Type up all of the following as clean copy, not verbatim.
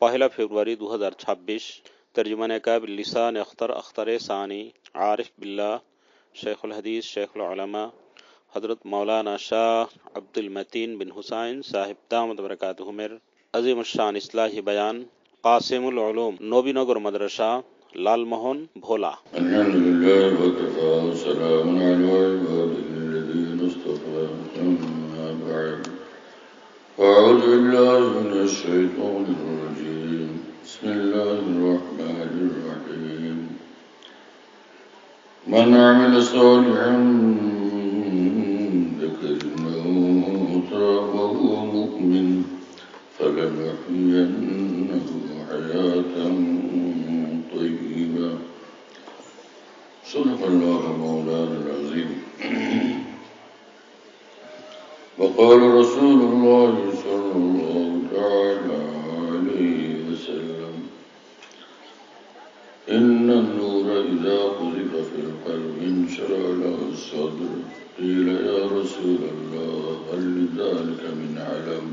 1 ফেব্রুয়ারি 2026। তর্জমানে কাব লিসান আখতার সানি আরিফ বিল্লাহ শেখুল হাদিস শেখুল উলামা হযরত মাওলানা শাহ আব্দুল মতিন বিন হুসাইন সাহেব দামত বরকাতুহুমের আজিম শান ইসলাহি বয়ান কাসিমুল উলুম নবীনগর মাদ্রাসা লালমোহন ভোলা। আলহামদুলিল্লাহ ওয়া কাফা ওয়া সালামুন আলা ইবাদিল্লাযীনা ইসতাফা আম্মা বা'দ أعوذ بالله من الشيطان الرجيم بسم الله الرحمن الرحيم من عمل صالحا من ذكر أو أنثى وهو مؤمن فلنحيينه حياة طيبة صدق الله مولانا العظيم وقال رسول الله صلى الله تعالى عليه وسلم إن النور إذا قذف في القلب انشرح له الصدر قيل يا رسول الله هل لذلك من علم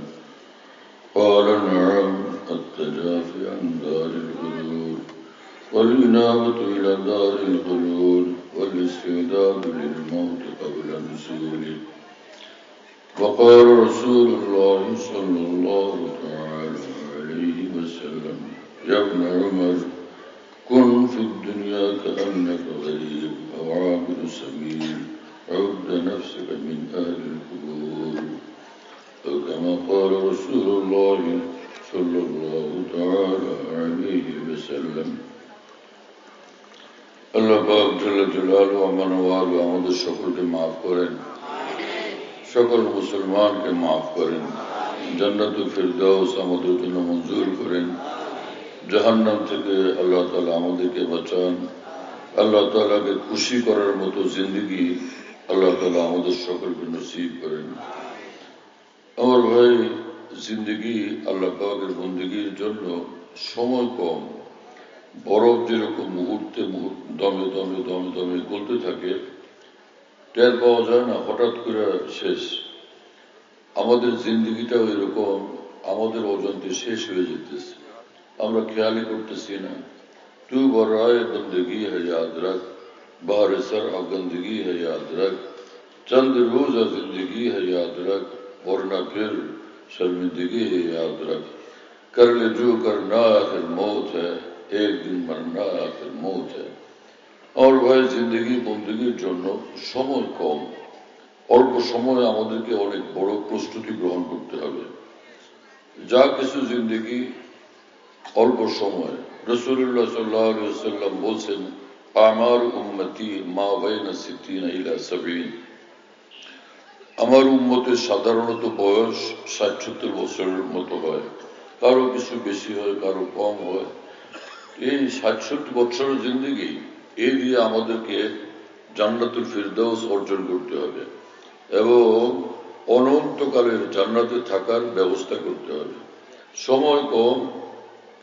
قال نعم التجافي عن دار الغرور والإنابة إلى دار الغرور والاستعداد للموت قبل نزوله وقال رسول الله صلى الله تعالى عليه وسلم يا ابن عمر كن في الدنيا كأنك غريب أو عابر سبيل عد نفسك من أهل القبور أو كما قال رسول الله صلى الله تعالى عليه وسلم اللہ پاک جل جلالہ امن وال আমাদের সকলকে মাফ করেন, সকল মুসলমানকে মাফ করেন, জান্নাতুল ফিরদাউস আমাদের জন্য মঞ্জুর করেন, জাহান্নাম থেকে আল্লাহ তাআলা আমাদেরকে বাঁচান, আল্লাহ তাআলাকে খুশি করার মতো জিন্দেগি আল্লাহ তাআলা আমাদের সকলকে নসিব করেন। আমার ভাই, জিন্দেগি আল্লাহ পাকের বন্দেগীর জন্য সময় কম। বরফ যেরকম মুহূর্তে দমে দমে দমে দমে গলতে থাকে, টের পাওয়া যায় না, হঠাৎ করে শেষ। আমাদের জিন্দেগিটাও এরকম, আমাদের অজান্তে শেষ হয়ে যেতেছে, আমরা খেয়ালই করতেছি না। তু বরায়ে বন্দেগি है याद रख, बाहर सर अब गंदगी है याद रख, चंद रोजा जिंदगी है याद रख, वरना फिर शर्मिंदगी है याद रख, कर ले जो करना आखिर मौत है, एक दिन मरना आखिर मौत है। और ভাই, জিন্দেগি বন্দেগীর জন্য সময় কম, অল্প সময়ে আমাদেরকে অনেক বড় প্রস্তুতি গ্রহণ করতে হবে। যা কিছু জিন্দেগি অল্প সময়। রাসূলুল্লাহ সাল্লাল্লাহু আলাইহি ওয়াসাল্লাম বলেন, আমার উম্মতি মা বাইনা 60 ইলা 70। আমার উম্মতের সাধারণত বয়স 60-70 বছরের মতো হয়, কারো কিছু বেশি হয়, কারো কম হয়। এই 60-70 বছরের জিন্দেগি, এই দিয়ে আমাদেরকে জান্নাতুল ফিরদাউস অর্জন করতে হবে এবং অনন্তকালের জান্নাতে থাকার ব্যবস্থা করতে হবে। সময় কম,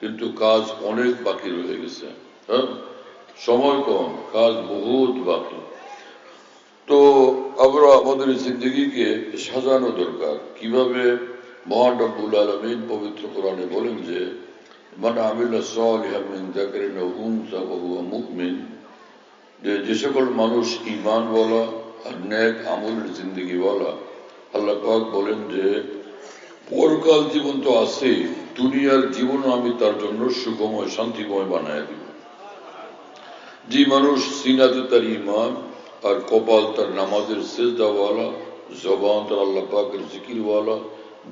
কিন্তু কাজ অনেক বাকি রয়ে গেছে। হ্যাঁ, সময় কম, কাজ বহুত বাকি। তো আমরা আমাদের জিন্দেগিকে সাজানো দরকার। কিভাবে? মহান রব্বুল আলামিন পবিত্র কোরআনে বলেন যে মান আমিলা সালিহান মিন যাকারিন আও উনসা ওয়া হুয়া মুমিন, যে সকল মানুষ ঈমানওয়ালা আর নেক আমলের জিন্দেগিওয়ালা, আল্লাহ পাক বলেন যে পরকাল জীবন তো আছে, দুনিয়ার জীবনও আমি তার জন্য সুখময় শান্তিময় বানায় দিব। যে মানুষ সিনাতে তার ঈমান আর কপাল তার নামাজের সিজদাওয়ালা, জবান তার আল্লাহ পাকের জিকিরওয়ালা,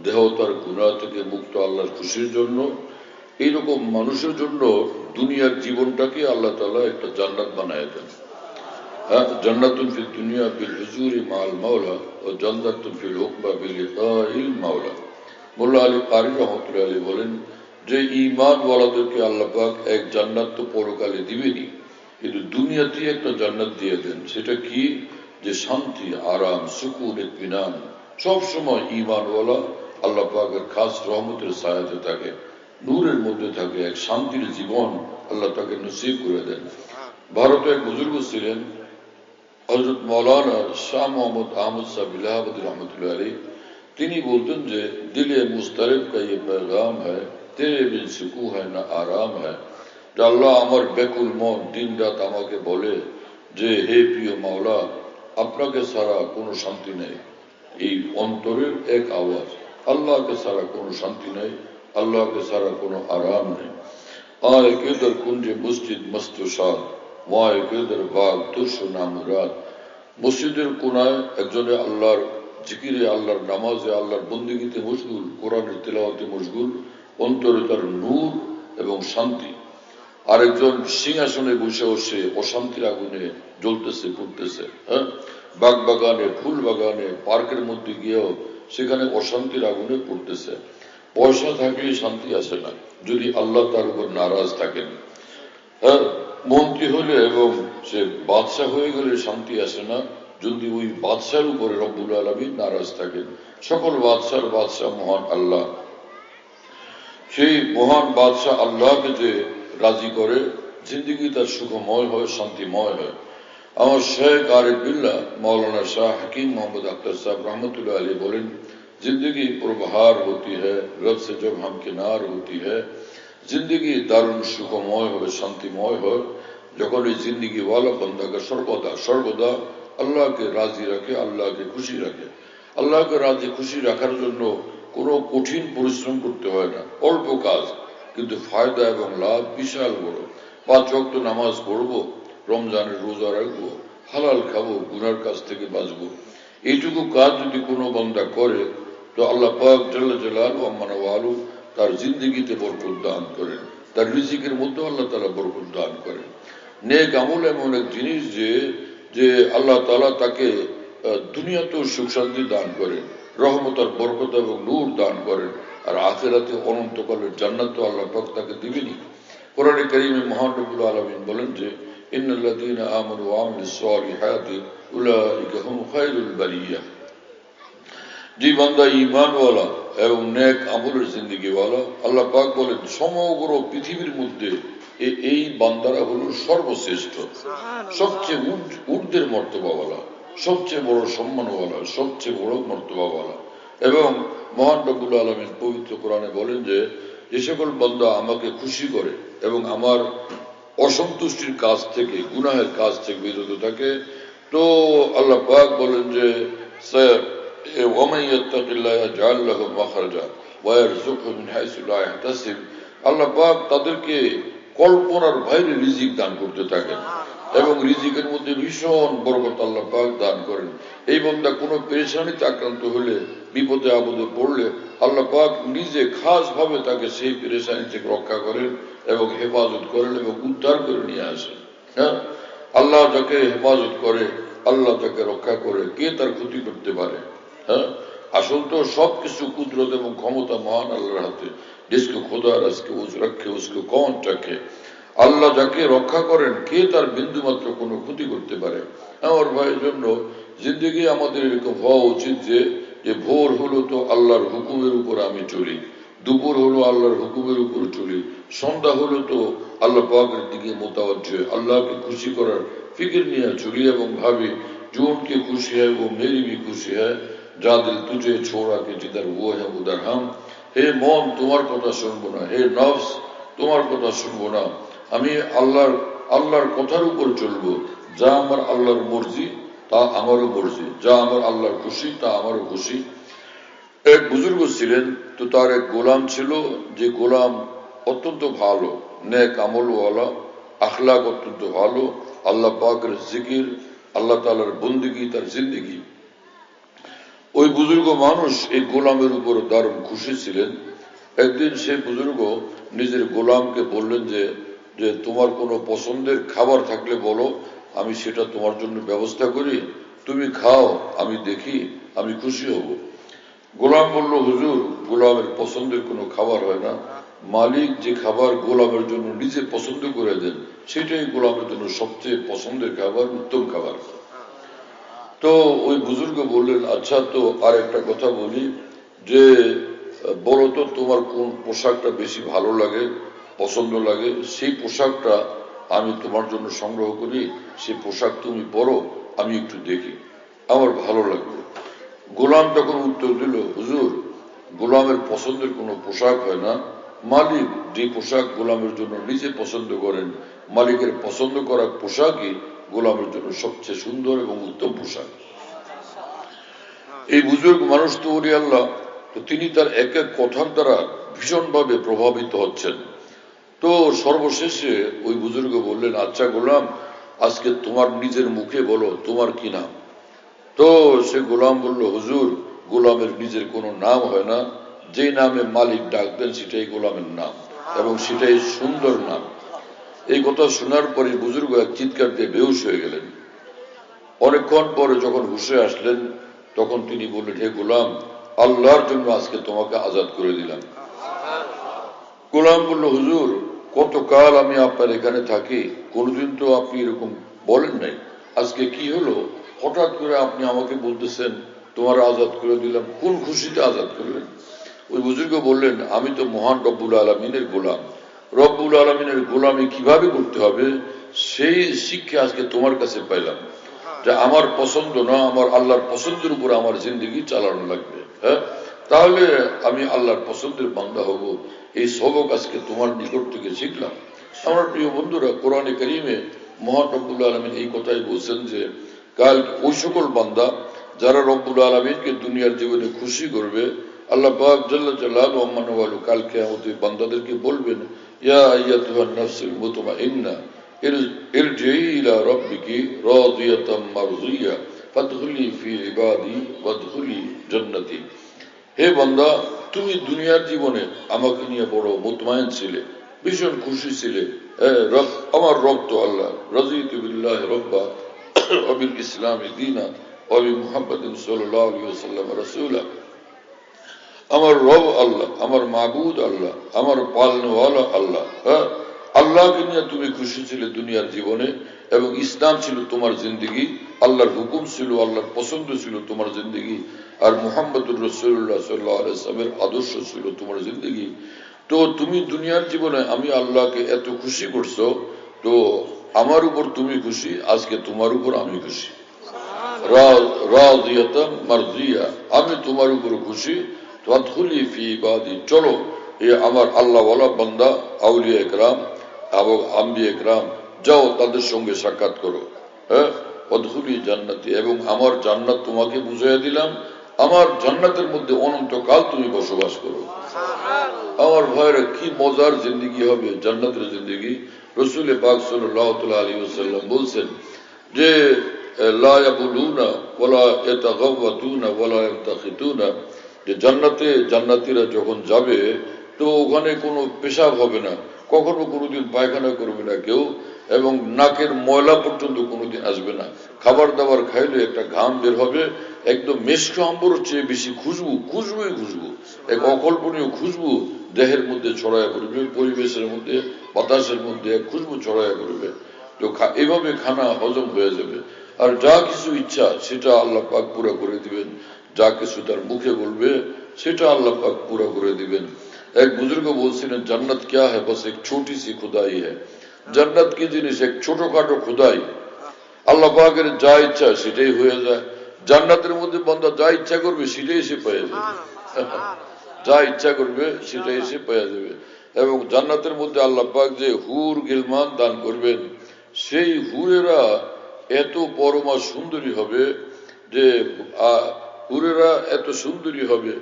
দেহ তার গুনাহ থেকে মুক্ত আল্লাহর খুশির জন্য, এইরকম মানুষের জন্য দুনিয়ার জীবনটাকে আল্লাহ তাআলা একটা জান্নাত বানায় দেন। জান্নাতুন ফিদ দুনিয়া বিল হুজুরি মাল মাওলা ওয়া জান্নাতুন ফিল উকবা বিল লিকাইল মাওলা। মোল্লা আলী কারি রহমাতুল্লাহ আলাইহি বলেন যে ঈমানওয়ালাদেরকে আল্লাহ পাক এক জান্নাত তো পরকালে দিবেনই, কিন্তু দুনিয়াতেই একটা জান্নাত দিয়ে দেন। সেটা কি? যে শান্তি, আরাম, সুকুন, ইতমিনান, সবসময় ঈমানওয়ালা আল্লাহ পাকের খাস রহমতের ছায়াতে থাকে, নূরের মধ্যে থাকে, এক শান্তির জীবন আল্লাহ তাকে নসিব করে দেন। ভারতে এক বুজুর্গ ছিলেন হযরত মাওলানা শাহ মোহাম্মদ আহমদ সাহেব ইলাহাবাদী রহমতুল্লাহ আলাইহি। তিনি বলতেন যে দিলে মুস্তারিব কা ये पैगाम है, तेरे बिन सुकून है ना आराम है। যে আল্লাহ আমার বেকুল মন দিন রাত আমাকে বলে যে হে প্রিয় মাওলা, আপনাকে ছাড়া কোনো শান্তি নেই। এই অন্তরের এক আওয়াজ, আল্লাহকে ছাড়া কোনো শান্তি নেই, আল্লাহকে ছাড়া কোনো আরাম নেই। आए किधर कुंज मस्जिद मस्त शाद, वहाँ किधर बाग तुर्श नामुराद। মসজিদের কোনায় একজনে আল্লাহর জিকিরে, আল্লাহর নামাজে, আল্লাহর বন্দেগীতে মশগুল, কোরআনের তেলাওয়াতে মশগুল, অন্তরে তার নূর এবং শান্তি। আরেকজন সিংহাসনে বসে বসে অশান্তির আগুনে জ্বলতেছে পড়তেছে। হ্যাঁ, বাগ বাগানে, ফুল বাগানে, পার্কের মধ্যে গিয়েও সেখানে অশান্তির আগুনে পড়তেছে। পয়সা থাকলে শান্তি আসে না যদি আল্লাহ তার উপর নারাজ থাকেন। হ্যাঁ, মন্ত্রী হলে এবং সে বাদশাহ হয়ে গেলে শান্তি আসে না যদি ওই বাদশার উপরে রব্বুল আলামিন নারাজ থাকেন। সকল বাদশার বাদশাহ মহান আল্লাহ। সেই মহান বাদশাহ আল্লাহকে যে রাজি করে, জিন্দগি তার সুখময় হয়, শান্তিময় হয়। আমার শেখ আরিফ বিল্লাহ मौलाना शाह हकीम मोहम्मद अख्तर साहब रहमतुल्लाह अलैह बोलेন, जिंदगी पुरबहार होती है रब से जब हम किनार होती है। जिंदगी दारुण सुखमय হবে, শান্তিময় হয় যখন এই জিন্দগি ওয়ালা বান্দাকে সর্বদা সর্বদা আল্লাহকে রাজি রাখে, আল্লাহকে খুশি রাখে। আল্লাহকে রাজি খুশি রাখার জন্য কোনো কঠিন পরিশ্রম করতে হয় না, অল্প কাজ, কিন্তু ফায়দা এবং লাভ বিশাল বড়। 5 ওয়াক্ত নামাজ পড়বো, রমজানের রোজা রাখবো, হালাল খাবো, গুনার কাছ থেকে বাঁচবো। এইটুকু কাজ যদি কোনো বান্দা করে তো আল্লাহ পাক জাল্লা জালালহু আম্মানা ওয়ালু তার জিন্দগিতে বরকত দান করেন, তার রিজিকের মধ্যে আল্লাহ তাআলা বরকত দান করেন। নেক আমল এমন এক জিনিস যে আল্লাহ তাআলা তাকে দুনিয়াতেও সুখ শান্তি দান করেন, রহমত আর বরকত এবং নূর দান করেন, আর আখিরাতে অনন্তকালের জান্নাত তো আল্লাহ পাক তাকে দিবেনই। কোরআনে কারীমে মহান রব্বুল আলামিন বলেন যে ইন্নাল্লাযীনা আমানু ওয়া আমিলুস সালিহাতি উলাইকা হুম খায়রুল বারিয়া। যে বান্দা ঈমানওয়ালা এবং নেক আমলের জিন্দেগিওয়ালা, আল্লাহ পাক বলেন সমগ্র পৃথিবীর মধ্যে এই বান্দারা হলো সর্বশ্রেষ্ঠ, সবচেয়ে ঊর্ধ্বের মর্তবাওয়ালা, সবচেয়ে বড় সম্মানওয়ালা, সবচেয়ে বড় মর্তবাওয়ালা। এবং মহান রব্বুল আলামিন পবিত্র কোরআনে বলেন যে সকল বান্দা আমাকে খুশি করে এবং আমার অসন্তুষ্টির কাজ থেকে, গুনাহের কাজ থেকে বিরত থাকে, তো আল্লাহ পাক বলেন যে ومن يتق الله يجعل له مخرجا ويرزقه من حيث لا يحتسب। আল্লাহ পাক তাদেরকে কল্পনার বাইরে রিজিক দান করতে থাকেন এবং রিজিকের মধ্যে ভীষণ বরকত আল্লাহ পাক দান করেন। এই বান্দা কোনো পেরেশানিতে আক্রান্ত হলে, বিপদে আপদে পড়লে আল্লাহ পাক নিজে খাস ভাবে তাকে সেই পেরেশানি থেকে রক্ষা করেন এবং হেফাজত করেন এবং উদ্ধার করে নিয়ে আসেন। হ্যাঁ, আল্লাহ যাকে হেফাজত করে, আল্লাহ যাকে রক্ষা করে, কে তার ক্ষতি করতে পারে? হ্যাঁ, আসল তো সবকিছু কুদরত এবং ক্ষমতা মহান আল্লাহর হাতে। जिसको खुदा रखे उस रखे उसको कौन रखे। আল্লাহ যাকে রক্ষা করেন, কে তার বিন্দু মাত্র কোনো ক্ষতি করতে পারে? আমার ভাইয়ের জন্য জিন্দগি আমাদের এরকম হওয়া উচিত যে ভোর হলো তো আল্লাহর হুকুমের উপর আমি চলি, দুপুর হলো আল্লাহর হুকুমের উপর চলি, সন্ধ্যা হলো তো আল্লাহ পাকের দিকে মোতাওয়াজ্জে, আল্লাহকে খুশি করার ফিকির নিয়ে চলি এবং ভাবি जो उनके खुशी है वो मेरी भी खुशी है, जा दिल तुझे छोड़ा के जिधर वो है उधर हम। হে মন, তোমার কথা শুনবো না, হে নফস তোমার কথা শুনবো না, আমি আল্লাহর কথার উপর চলবো। যা আমার আল্লাহর মর্জি তা আমারও মর্জি, যা আমার আল্লাহর খুশি তা আমারও খুশি। এক বুজুর্গ ছিলেন, তো তার এক গোলাম ছিল, যে গোলাম অত্যন্ত ভালো, নেক আমলওয়ালা, আখলাক অত্যন্ত ভালো, আল্লাহ পাকের জিকির, আল্লাহ তাআলার বন্দেগী তার জিন্দেগি। ওই বুজুর্গ মানুষ এই গোলামের উপর দারুণ খুশি ছিলেন। একদিন সেই বুজুর্গ নিজের গোলামকে বললেন যে তোমার কোনো পছন্দের খাবার থাকলে বলো, আমি সেটা তোমার জন্য ব্যবস্থা করি, তুমি খাও, আমি দেখি, আমি খুশি হব। গোলাম বলল, হুজুর, গোলামের পছন্দের কোনো খাবার হয় না, মালিক যে খাবার গোলামের জন্য নিজে পছন্দ করে দেন সেটাই গোলামের জন্য সবচেয়ে পছন্দের খাবার, উত্তম খাবার। তো ওই বুজুর্গ বললেন, আচ্ছা, তো আর একটা কথা বলি, যে বলো তো তোমার কোন পোশাকটা বেশি ভালো লাগে, পছন্দ লাগে, সেই পোশাকটা আমি তোমার জন্য সংগ্রহ করি, সেই পোশাক তুমি পরো, আমি একটু দেখি, আমার ভালো লাগবে। গোলাম তখন উত্তর দিল, হুজুর, গোলামের পছন্দের কোনো পোশাক হয় না, মালিক যে পোশাক গোলামের জন্য নিজে পছন্দ করেন, মালিকের পছন্দ করা পোশাকই গোলামের জন্য সবচেয়ে সুন্দর এবং উত্তম পোশাক। এই বুজুর্গ মানুষ তো ওলি আল্লাহ, তো তিনি তার এক এক কথার দ্বারা ভীষণভাবে প্রভাবিত হচ্ছেন। তো সর্বশেষে ওই বুজুর্গ বললেন, আচ্ছা গোলাম, আজকে তোমার নিজের মুখে বলো তোমার কি নাম। তো সে গোলাম বলল, হুজুর, গোলামের নিজের কোনো নাম হয় না, যে নামে মালিক ডাক দেন সেটাই গোলামের নাম এবং সেটাই সুন্দর নাম। এই কথা শোনার পরে বুজুর্গ এক চিৎকার দিয়ে বেহুশ হয়ে গেলেন। অনেকক্ষণ পরে যখন হুশে আসলেন তখন তিনি বললেন, হে গোলাম, আল্লাহর জন্য আজকে তোমাকে আজাদ করে দিলাম। গোলাম বলল, হুজুর, কতকাল আমি আপনার এখানে থাকি, কোনদিন তো আপনি এরকম বলেন নাই, আজকে কি হলো হঠাৎ করে আপনি আমাকে বলতেছেন তোমার আজাদ করে দিলাম, কোন খুশিতে আজাদ করলেন? ওই বুজুর্গ বললেন, আমি তো মহান রব্বুল আলমিনের গোলাম, রব্বুল আলমিনের গোলামি কিভাবে করতে হবে সেই শিক্ষা আজকে তোমার কাছে পাইলাম, যে আমার পছন্দ না, আমার আল্লাহর পছন্দের উপর আমার জিন্দগি চালানো লাগবে। হ্যাঁ, তাহলে আমি আল্লাহর পছন্দের বান্দা হব। এই সবক আজকে তোমার নিকট থেকে শিখলাম। আমার প্রিয় বন্ধুরা, কোরআনে কারীমে মহান রব্বুল আলমিন এই কথাই বলছেন যে কাল ওই সকল বান্দা যারা রব্বুল আলমিনকে দুনিয়ার জীবনে খুশি করবে, আল্লাহ পাক জাল্লা জালালুহু ওয়া মানওয়ালু কাল কিয়ামতে বান্দাদেরকে বলবেন, ইয়া আইয়াতুহান নাফসুল মুতমাইন্নাহ ইরজিই ইলা রাব্বিকি রাদিয়াতাম মারদিয়া ফাদখুলি ফি ইবাদি ওয়াদখুলি জান্নাতি। হে বান্দা, তুমি দুনিয়ার জীবনে আমাকে নিয়ে বড় মুতমাইন ছিলে, ভীষণ খুশি ছিলে। আমার রব তো আল্লাহ, রাযীতু বিল্লাহি রাব্বা ওয়া বিল ইসলামি দীনা ওয়া বি মুহাম্মাদিন সাল্লাল্লাহু আলাইহি ওয়াসাল্লাম রাসূলা। আমার রব আল্লাহ, আমার মাবুদ আল্লাহ, আমার পালনেওয়ালা আল্লাহ। আল্লাহকে নিয়ে তুমি খুশি ছিলে দুনিয়ার জীবনে, এবং ইসলাম ছিল তোমার জিন্দগি, আল্লাহর হুকুম ছিল, আল্লাহর পছন্দ ছিল তোমার জিন্দগি, আর মুহাম্মদুর রাসূলুল্লাহ সাল্লাল্লাহু আলাইহি ওয়াসাল্লামের আদর্শ ছিল তোমার জিন্দগি। তো তুমি দুনিয়ার জীবনে আমি আল্লাহকে এত খুশি করছো, তো আমার উপর তুমি খুশি, আজকে তোমার উপর আমি খুশি। রাদিয়াতাম মারদিয়া, আমি তোমার উপর খুশি। ফাদখুলি ফি ইবাদি, চলো এই আমার আল্লাহওয়ালা বান্দা আউলিয়া একরাম এবং আম্বিয়া একরাম, যাও তাদের সঙ্গে সাক্ষাৎ করো। হ্যাঁ, ফাদখুলি জান্নাতি, এবং আমার জান্নাত তোমাকে বুঝাইয়া দিলাম, আমার জান্নাতের মধ্যে অনন্তকাল তুমি বসবাস করো। আমার ভাইরা, কি মজার জিন্দগি হবে জান্নাতের জিন্দগি। রাসূল পাক সাল্লাল্লাহু আলাইহি ওয়াসাল্লাম বলছেন যে লা ইয়াবুলুনা ওয়ালা ইয়াতাগাওয়াতুনা ওয়ালা ইয়াতাখিতুনা, যে জান্নাতে জান্নাতীরা যখন যাবে তো ওখানে কোনো পেশাব হবে না, কখনো কোনোদিন পায়খানা করবে না কেউ, এবং নাকের ময়লা পর্যন্ত কোনোদিন আসবে না। খাবার দাবার খাইলে একটা ঘাম বের হবে, একদম মেশক আম্বরের চেয়ে বেশি খুশবু, খুশবুই খুশবু, এক অকল্পনীয় খুশবু দেহের মধ্যে ছড়ায়া পড়বে, পরিবেশের মধ্যে, বাতাসের মধ্যে খুশবু ছড়ায়া পড়বে। তো এভাবে খানা হজম হয়ে যাবে, আর যা কিছু ইচ্ছা সেটা আল্লাহ পাক পুরা করে দিবেন, যা কিছু তার মুখে বলবে সেটা আল্লাহ পাক পুরা করে দিবেন। এক বুজুর্গ বলছিলেন, জান্নাত क्या है, बस एक छोटी सी खुदाई है। জান্নাত কি জিনিস? এক ছোটখাটো খুদাই। আল্লাহ পাকের যা ইচ্ছা সেটাই হয়ে যায়। জান্নাতের মধ্যে বান্দা যা ইচ্ছা করবে সেটাই সে পেয়ে যাবে, যা ইচ্ছা করবে সেটাই সে পেয়ে যাবে। এবং জান্নাতের মধ্যে আল্লাহ পাক যে হুর গিলমান দান করবেন, সেই হুরেরা এত পরমা সুন্দরী হবে যে হুরেরা এত সুন্দরী হবে,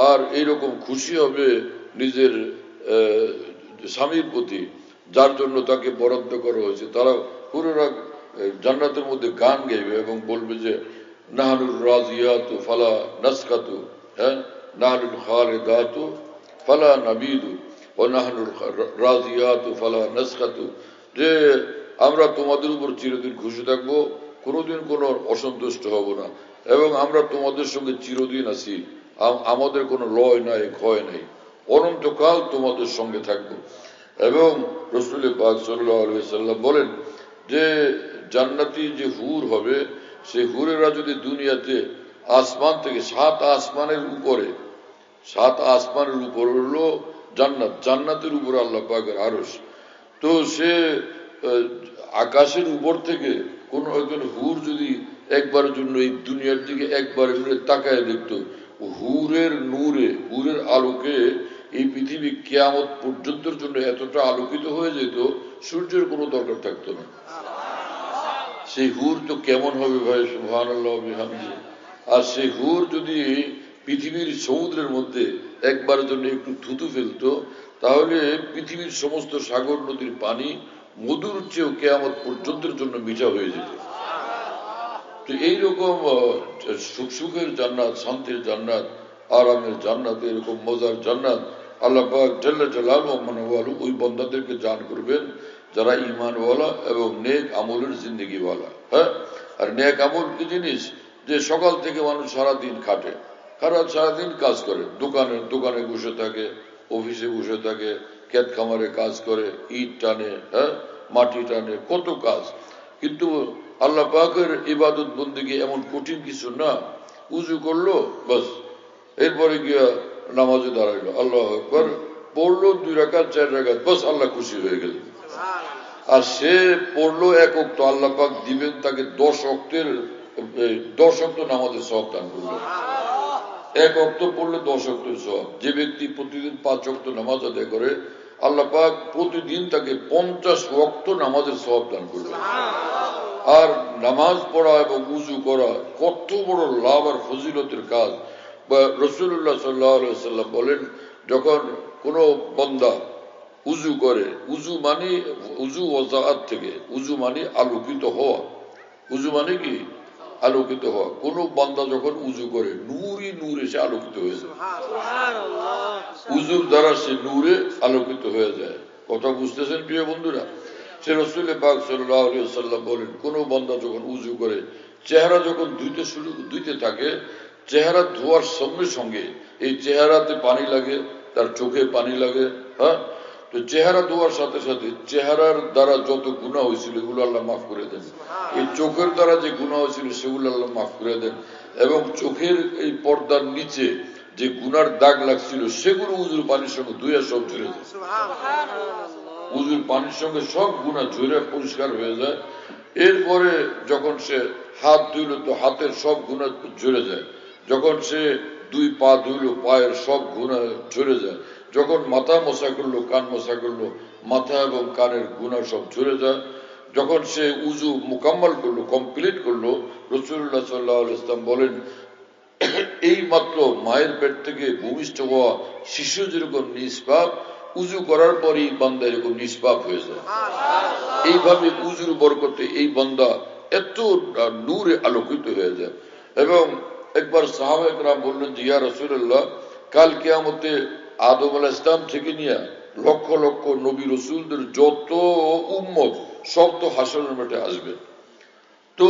আর এইরকম খুশি হবে নিজের স্বামীর প্রতি, যার জন্য তাকে বরাদ্দ করা হয়েছে। তারা হুরেরা জান্নাতের মধ্যে গান গাইবে এবং বলবে যে নাহনুর রাজিয়াতু ফালা নাসকাতু, হ্যাঁ, নাহনুল খালিদাতু ফালা নাবিদু ও নাহনুল রাজিয়াতু ফালা নাসকাতু, যে আমরা তোমাদের উপর চিরদিন খুশি থাকবো, কোনোদিন কোনো অসন্তুষ্ট হব না, এবং আমরা তোমাদের সঙ্গে চিরদিন আছি, আমাদের কোনো লয় নাই, ক্ষয় নাই, অনন্তকাল তোমাদের সঙ্গে থাকবো। এবং রাসূল পাক সাল্লাল্লাহু আলাইহি ওয়াসাল্লাম বলেন যে জান্নাতি যে হুর হবে, সেই হুরেরা যদি দুনিয়াতে আসমান থেকে, 7 আসমানের উপরে, 7 আসমানের উপর হলো জান্নাত, জান্নাতের উপর আল্লাহ পাকের আরশ, তো সে আকাশের উপর থেকে কোন একজন হুর যদি একবারের জন্য এই দুনিয়ার দিকে একবারের তাকায় দেখতো, হুরের নূরে, হুরের আলোকে এই পৃথিবী কিয়ামত পর্যন্তের জন্য এতটা আলোকিত হয়ে যেত, সূর্যের কোনো দরকার থাকতো না। সেই হুর তো কেমন হবে ভাই, সুবহানাল্লাহ বিহামদি। আর সেই হুর যদি পৃথিবীর সমুদ্রের মধ্যে একবারের জন্য একটু থুতু ফেলতো, তাহলে পৃথিবীর সমস্ত সাগর নদীর পানি মধুর চেয়েও কিয়ামত পর্যন্তের জন্য মিঠা হয়ে যেত। তো এইরকম সুখের জান্নাত, শান্তির জান্নাত, আরামের জান্নাত, এরকম মজার জান্নাত আল্লাহ পাক জাল্লা জালালহু ওয়া মানওয়ালু ওই বান্দাদেরকে দান করবেন যারা ঈমানওয়ালা এবং নেক আমলের জিন্দেগিওয়ালা। হ্যাঁ, আর নেক আমল কি জিনিস? যে সকাল থেকে মানুষ সারাদিন খাটে, সারাদিন কাজ করে, দোকানে বসে থাকে, অফিসে বসে থাকে, ক্ষেত খামারে কাজ করে, ইট টানে, হ্যাঁ, মাটি টানে, কত কাজ। কিন্তু আল্লাহ পাকের ইবাদত বন্দেগী এমন কঠিন কিছু না। উজু করলো বাস, এরপরে গিয়া নামাজে দাঁড়াইলো, আল্লাহ আকবার পড়লো, 2 রাকাত 4 রাকাত, বাস আল্লাহ খুশি হয়ে গেল। আর সে পড়লো 1 ওয়াক্ত, আল্লাহ পাক দিবেন তাকে 10 ওয়াক্ত নামাজের সওয়াব দান করবেন। 1 ওয়াক্ত পড়লে 10 ওয়াক্তের সওয়াব। যে ব্যক্তি প্রতিদিন 5 ওয়াক্ত নামাজ আদায় করে, আল্লাহ পাক প্রতিদিন তাকে 50 ওয়াক্ত নামাজের সওয়াব দান করবেন। আর নামাজ পড়া এবং উজু করা কত বড় লাভ আর ফজিলতের কাজ। বা রাসূলুল্লাহ সাল্লাল্লাহু আলাইহি ওয়াসাল্লাম বলেন, যখন কোনো বান্দা উজু করে, উজু মানে উজু ওয়াজাত থেকে, উজু মানে আলোকিত হওয়া। উজু মানে কি? আলোকিত হওয়া। কোনো বান্দা যখন উজু করে, নূরে সে আলোকিত হয়ে যায়। উজুর দ্বারা সে নূরে আলোকিত হয়ে যায়। কথা বুঝতেছেন প্রিয় বন্ধুরা? সে রাসূল পাক সাল্লাল্লাহু আলাইহি ওয়াসাল্লাম বলেন, কোন বান্দা যখন উজু করে, চেহারা যখন ধুইতে থাকে, চেহারা ধোয়ার সঙ্গে সঙ্গে এই চেহারাতে পানি লাগে, তার চোখে পানি লাগে। হ্যাঁ, তো চেহারা ধোয়ার সাথে সাথে চেহারার দ্বারা যত গুনাহ হয়েছিল এগুলো আল্লাহ মাফ করে দেন। এই চোখের দ্বারা যে গুনাহ হয়েছিল সেগুলো আল্লাহ মাফ করে দেন। এবং চোখের এই পর্দার নিচে যে গুনার দাগ লাগছিল সেগুলো উজুর পানির সঙ্গে ধুয়ে সব ঝরে যায়। উজুর পানির সঙ্গে সব গুনাহ ঝরে পরিষ্কার হয়ে যায়। এরপরে যখন সে হাত ধুইল, তো হাতের সব গুনাহ ঝরে যায়। যখন সে 2 পা ধুইল, পায়ের সব গুনাহ ঝরে যায়। যখন মাথা মোছা করলো, কান মোছা করলো, মাথা এবং কানের গুনাহ সব ঝরে যায়। যখন সে উজু মুকাম্মাল করলো, কমপ্লিট করলো, রাসূলুল্লাহ সাল্লাল্লাহু আলাইহি ওয়াসাল্লাম বলেন, এই মাত্র মায়ের পেট থেকে ভূমিষ্ঠ হওয়া শিশু যেরকম নিষ্পাপ, উজু করার পরই বান্দা এরকম নিষ্পাপ হয়ে যায়। এইভাবে উজুর বরকতে এই বান্দা এত নূরে আলোকিত হয়ে যায়। এবং একবার সাহাবায়ে কেরাম বললেন যে, ইয়া রাসূলুল্লাহ, কাল কিয়ামতে আদম আলাইহিস সালাম থেকে নিয়ে লক্ষ লক্ষ নবী রাসূলদের যত উম্মত সব তো হাশরের মাঠে আসবে, তো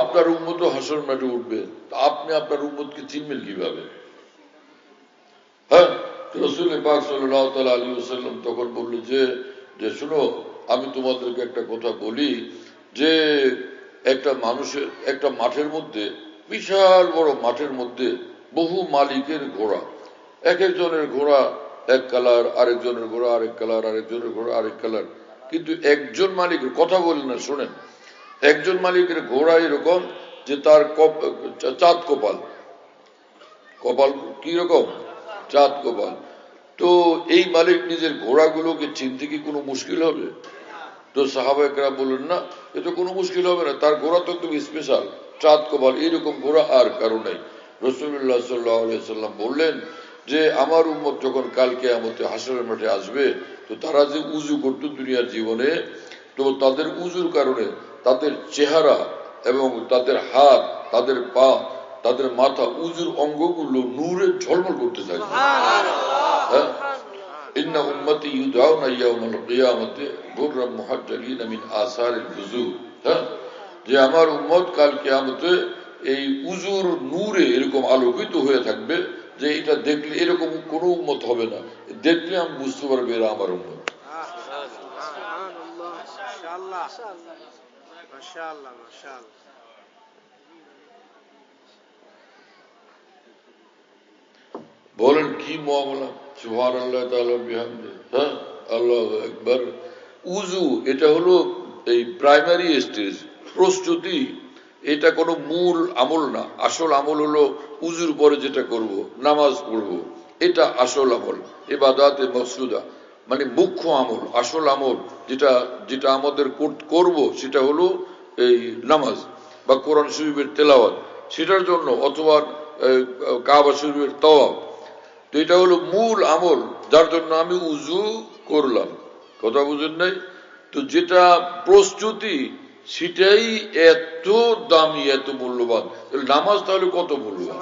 আপনার উম্মত হাশর মাঠে উঠবে, আপনি আপনার উম্মতকে চিনবেন কিভাবে? হ্যাঁ, রাসূল পাক সাল্লাল্লাহু তাআলা আলাইহি ওয়াসাল্লাম তখন বললেন যে শুনো, আমি তোমাদেরকে একটা কথা বলি, যে একটা মানুষের একটা মাঠের মধ্যে, বিশাল বড় মাঠের মধ্যে বহু মালিকের ঘোড়া, এক একজনের ঘোড়া এক কালার, আরেকজনের ঘোড়া আরেক কালার, আরেকজনের ঘোড়া আরেক কালার। কিন্তু একজন মালিকের কথা বলেন না, শোনেন, একজন মালিকের ঘোড়া এরকম যে তার চাঁদ কপাল, কপাল কি রকম? চাঁদ কপাল। তো এই মালিক নিজের ঘোড়াগুলোকে চিনতে কি কোনো মুশকিল হবে? তো সাহাবায়ে কেরাম বললেন, না, এ তো কোনো মুশকিল হবে না, তার ঘোড়া তো একদম স্পেশাল, চাঁদ কপাল, এইরকম ঘোড়া আর কারো নাই। রাসূলুল্লাহ সাল্লাল্লাহু আলাইহি ওয়াসাল্লাম বললেন যে, আমার উম্মত যখন কাল কিয়ামতে হাশরের মাঠে আসবে, তো তারা যে উজু করত দুনিয়ার জীবনে, তো তাদের উজুর কারণে তাদের চেহারা এবং তাদের হাত, তাদের পা, তাদের মাথা, উজুর অঙ্গগুলো নূরে ঝলমল করতে থাকে। হ্যাঁ, ইন্না উম্মতি ইউদাউনা ইয়াউমাল কিয়ামতি গুররাম মুহাজ্জালিনা মিন আসারিল ওযু। হ্যাঁ, যে আমার উম্মত কাল কিয়ামতে এই উজুর নূরে এরকম আলোকিত হয়ে থাকবে যে এটা দেখলে এরকম কোন উম্মত হবে না, দেখলে আমি বুঝতে পারবো এরা আমার উম্মত। বলেন কি মুআমালা! সুবহানাল্লাহ তাআলা বিহামদি। হ্যাঁ, আল্লাহু আকবার। উজু এটা হলো এই প্রাইমারি স্টেজ, প্রস্তুতি। এটা কোনো মূল আমল না। আসল আমল হলো উজুর পরে যেটা করব, নামাজ পড়ব। এটা আসল আমল, ইবাদাতে মকসুদা, মানে মুখ্য আমল, আসল আমল যেটা যেটা আমাদের করব সেটা হলো এই নামাজ বা কোরআন শরীফের তেলাওয়াত, সেটার জন্য, অথবা কাবা শরীফের তাওয়াফ। তো এটা হলো মূল আমল, যার জন্য আমি উজু করলাম। কথা বুঝেন নাই? তো যেটা প্রস্তুতি সেটাই এত দামি, এত মূল্যবান। নামাজ তাহলে কত মূল্যবান!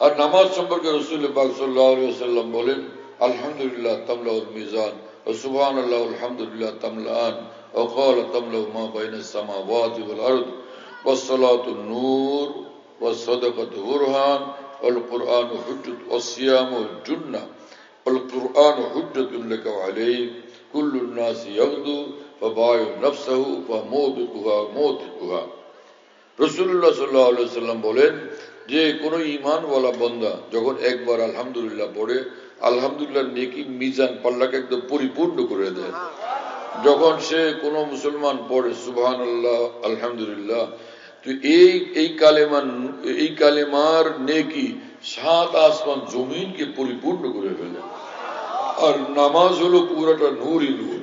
আর নামাজ সম্পর্কে রাসূল পাক সাল্লাল্লাহু আলাইহি ওয়াসাল্লাম বলেন, আলহামদুলিল্লাহ তামলাউল মিজান ওয়া সুবহানাল্লাহ আলহামদুলিল্লাহ তামলান ওয়া ক্বালা তামলাউ মা বাইনাস সামাওয়াতি ওয়াল আরদ ওয়াস সালাতু নূর ওয়াস সাদাকাতু বুরহান ওয়াল কুরআনু হুজ্জাত ওয়াস সিয়ামু জুন্নাহ ওয়াল কুরআনু হুজ্জাতুন লাকা ওয়া আলাইক কুল্লুন নাসি ইয়াগদু ফাবায়ু নাফসাহু ফামুবিকুহা মুতিকুহা। রাসূলুল্লাহ সাল্লাল্লাহু আলাইহি ওয়াসাল্লাম বলেন যে কোন ঈমানওয়ালা বান্দা যখন একবার আলহামদুলিল্লাহ পড়ে, আলহামদুলিল্লাহ নেকি মিজান পাল্লাকে একদম পরিপূর্ণ করে দেয়। যখন সে কোন মুসলমান পড়ে সুবহানাল্লাহ আলহামদুলিল্লাহ, তো এই কালেমার নেকি 7 আসমান জমিনকে পরিপূর্ণ করে ফেলে। আর নামাজ হলো পুরোটা নূরই নূর।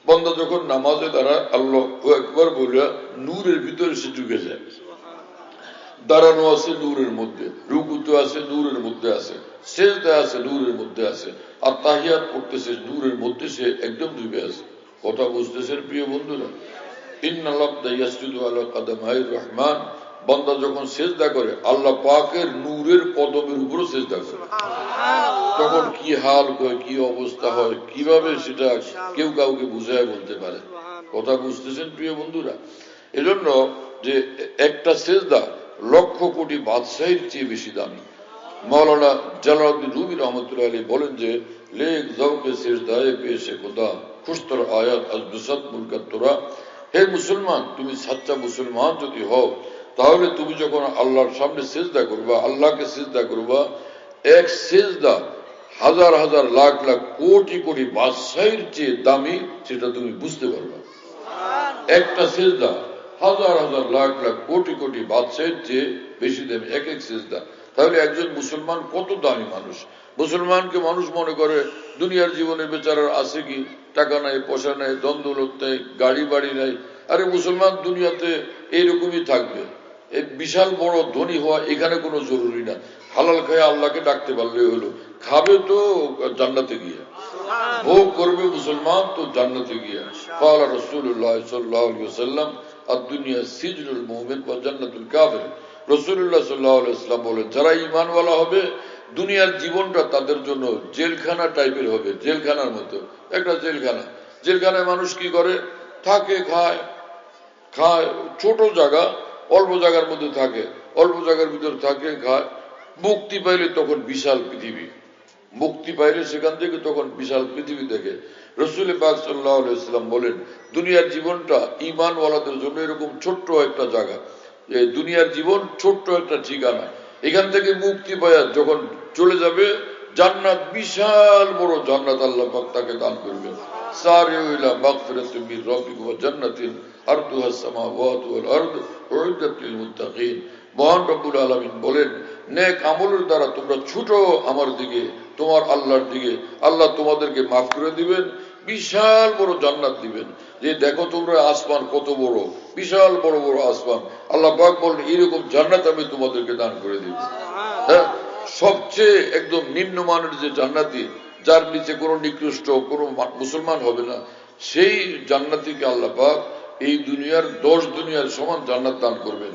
বান্দা যখন নামাজে দাঁড়ায় আল্লাহু আকবার বলে নূরের ভিতরে সে ঢুকে যায়। দাঁড়ানো আছে নূরের মধ্যে, রুকুতে আছে নূরের মধ্যে আছে, সেজদা আছে নূরের মধ্যে আছে, আর তাহিয়াত পড়তেছে নূরের মধ্যে, সে একদম ডুবে আছে। কথা বুঝতেছেন প্রিয় বন্ধুরা? ইন্নাল আবদা ইয়াসজুদু আলা কাদামাইর রহমান, বান্দা যখন সেজদা করে আল্লাহ পাকের নূরের কদমের উপরও সেজদা করে, তখন কি হাল হয়, কি অবস্থা হয়, কিভাবে সেটা কেউ কাউকে বুঝায় বলতে পারে। কথা বুঝতেছেন প্রিয় বন্ধুরা? এজন্য যে একটা সেজদা লক্ষ কোটি বাদশাহীর চেয়ে বেশি দামি। মাওলানা জালালউদ্দিন রুমি রহমতুল্লাহ আলাইহি বলেন যে লেক জওকে সেজদায়ে পেশে খোদা খুশতর আয়াত আজ দুসাত মুলকাত তোরা। হে মুসলমান, তুমি সাচ্চা মুসলমান যদি হও, তাহলে তুমি যখন আল্লাহর সামনে সেজদা করবা, আল্লাহকে সেজদা করবা, এক সেজদা হাজার হাজার লাখ লাখ কোটি কোটি বাদশাহীর চেয়ে দামি, সেটা তুমি বুঝতে পারবা। একটা সেজদা হাজার হাজার লাখ লাখ কোটি কোটি বাদশাহের চেয়ে বেশি দামি এক এক সেজদা। তাহলে একজন মুসলমান কত দামি মানুষ! মুসলমানকে মানুষ মনে করে দুনিয়ার জীবনে বেচারার আছে কি, টাকা নাই, পয়সা নাই, দ্বন্দ্বলত নেই, গাড়ি বাড়ি নাই। আরে মুসলমান দুনিয়াতে এইরকমই থাকবে। এই বিশাল বড় ধনী হওয়া এখানে কোনো জরুরি না। হালাল খায় আল্লাহকে ডাকতে পারলে হলো। খাবে তো জান্নাতে গিয়ে, ভোগ করবে মুসলমান তো জান্নাতে গিয়ে। ক্বালা রাসূলুল্লাহ সাল্লাল্লাহু আলাইহি ওয়াসাল্লাম আদ-দুনিয়া সিজনুল মুমিন ওয়া জান্নাতুল কাফির। রাসূলুল্লাহ সাল্লাল্লাহু আলাইহি ওয়াসাল্লাম বলেন, যারা ঈমানওয়ালা হবে দুনিয়ার জীবনটা তাদের জন্য জেলখানা টাইপের হবে, জেলখানার মতো। একটা জেলখানা, জেলখানায় মানুষ কি করে? থাকে, খায়, ছোট জায়গা, অল্প জায়গার মধ্যে থাকে, অল্প জায়গার ভিতর থাকে, খায়। মুক্তি পাইলে তখন বিশাল পৃথিবী, মুক্তি পাইলে সেখান থেকে তখন বিশাল পৃথিবী দেখে। রাসূল পাক সাল্লাল্লাহু আলাইহি ওয়াসাল্লাম বলেন, দুনিয়ার জীবনটা ঈমানওয়ালাদের জন্য এরকম ছোট্ট একটা জায়গা। এই দুনিয়ার জীবন ছোট্ট একটা ঠিকানা। এখান থেকে মুক্তি পাওয়া যখন চলে যাবে জান্নাত, বিশাল বড় জান্নাত আল্লাহ পাক তাকে দান করবেন। সারিউ ইলা মাগফিরাতিন মির রাব্বিকুম ওয়া জান্নাতিন আরদুহাস সামাওয়াতু ওয়াল আরদ উইদ্দাত লিল মুত্তাকিন। মহান রব্বুল আলামিন বলেন, নেক আমলের দ্বারা তোমরা ছুটো আমার দিকে, তোমার আল্লাহর দিকে, আল্লাহ তোমাদেরকে মাফ করে দিবেন, বিশাল বড় জান্নাত দিবেন। যে দেখো তোমরা আসমান কত বড়, বিশাল বড় বড় আসমান। আল্লাহ পাক বলেন এরকম জান্নাত আমি তোমাদেরকে দান করে দিব। হ্যাঁ, সবচেয়ে একদম নিম্নমানের যে জান্নাতি, যার নিচে কোনো নিকৃষ্ট কোনো মুসলমান হবে না, সেই জান্নাতিকে আল্লাহ পাক এই দুনিয়ার 10 দুনিয়ার সমান জান্নাত দান করবেন।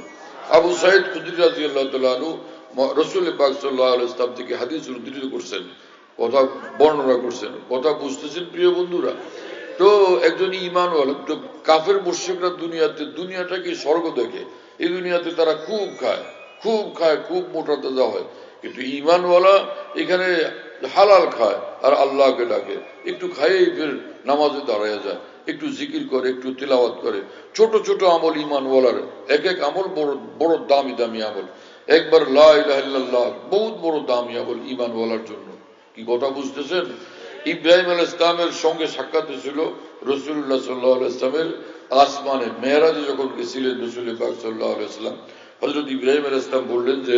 আবু সাঈদ খুদরি রাদিয়াল্লাহু তাআলা আনহু রাসূল পাক সাল্লাল্লাহু আলাইহি ওয়াসাল্লাম থেকে হাদিস উদ্ধৃত করছেন, কথা বর্ণনা করছেন। কথা বুঝতেছেন প্রিয় বন্ধুরা? তো একজন ঈমানওয়ালা, তো কাফের মুশরিকরা দুনিয়াটাকে স্বর্গ দেখে। এই দুনিয়াতে তারা খুব খায়, খুব মোটা তাজা হয়। কিন্তু ঈমানওয়ালা এখানে হালাল খায় আর আল্লাহকে ডাকে, একটু খাইয়েই ফের নামাজে দাঁড়ায় যায়, একটু জিকির করে, একটু তিলাওয়াত করে। ছোট ছোট আমল ঈমানওয়ালার, এক এক আমল বড় বড় দামি দামি আমল। একবার লা ইলাহা ইল্লাল্লাহ বহুত বড় দামি আমল ঈমানওয়ালার জন্য। কি কথা বুঝতেছেন? ইব্রাহিম আলাইহিস সালামের সঙ্গে সাক্ষাৎ হয়েছিল রাসূলুল্লাহ সাল্লাল্লাহু আলাইহি ওয়াসাল্লামের আসমানে মেরাজে যখন গেছিলেন রাসূল পাক সাল্লাল্লাহু আলাইহি ওয়াসাল্লাম। হযরত ইব্রাহিম আলাইহিস সালাম বললেন যে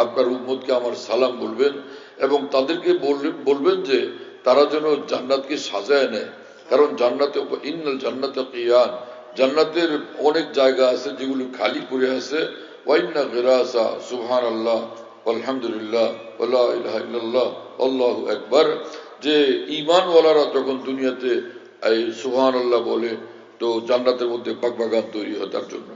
আপনার উম্মতকে আমার সালাম বলবেন। এবং তাদেরকে বলবেন যে তারা যেন জান্নাতকে সাজায় নেয়, কারণ জান্নাতে ইন্নাল জান্নাতে কিয়ান, জান্নাতের অনেক জায়গা আছে যেগুলো খালি পড়ে আছে। ওয়াইন্না গিরাসা সুবহানাল্লাহ আলহামদুলিল্লাহ ওয়ালা ইলাহা ইল্লাল্লাহ আল্লাহু আকবার, যে ঈমানওয়ালারা যখন দুনিয়াতে এই সুবহানাল্লাহ বলে তো জান্নাতের মধ্যে বাগবাগান তৈরি হয় তার জন্য,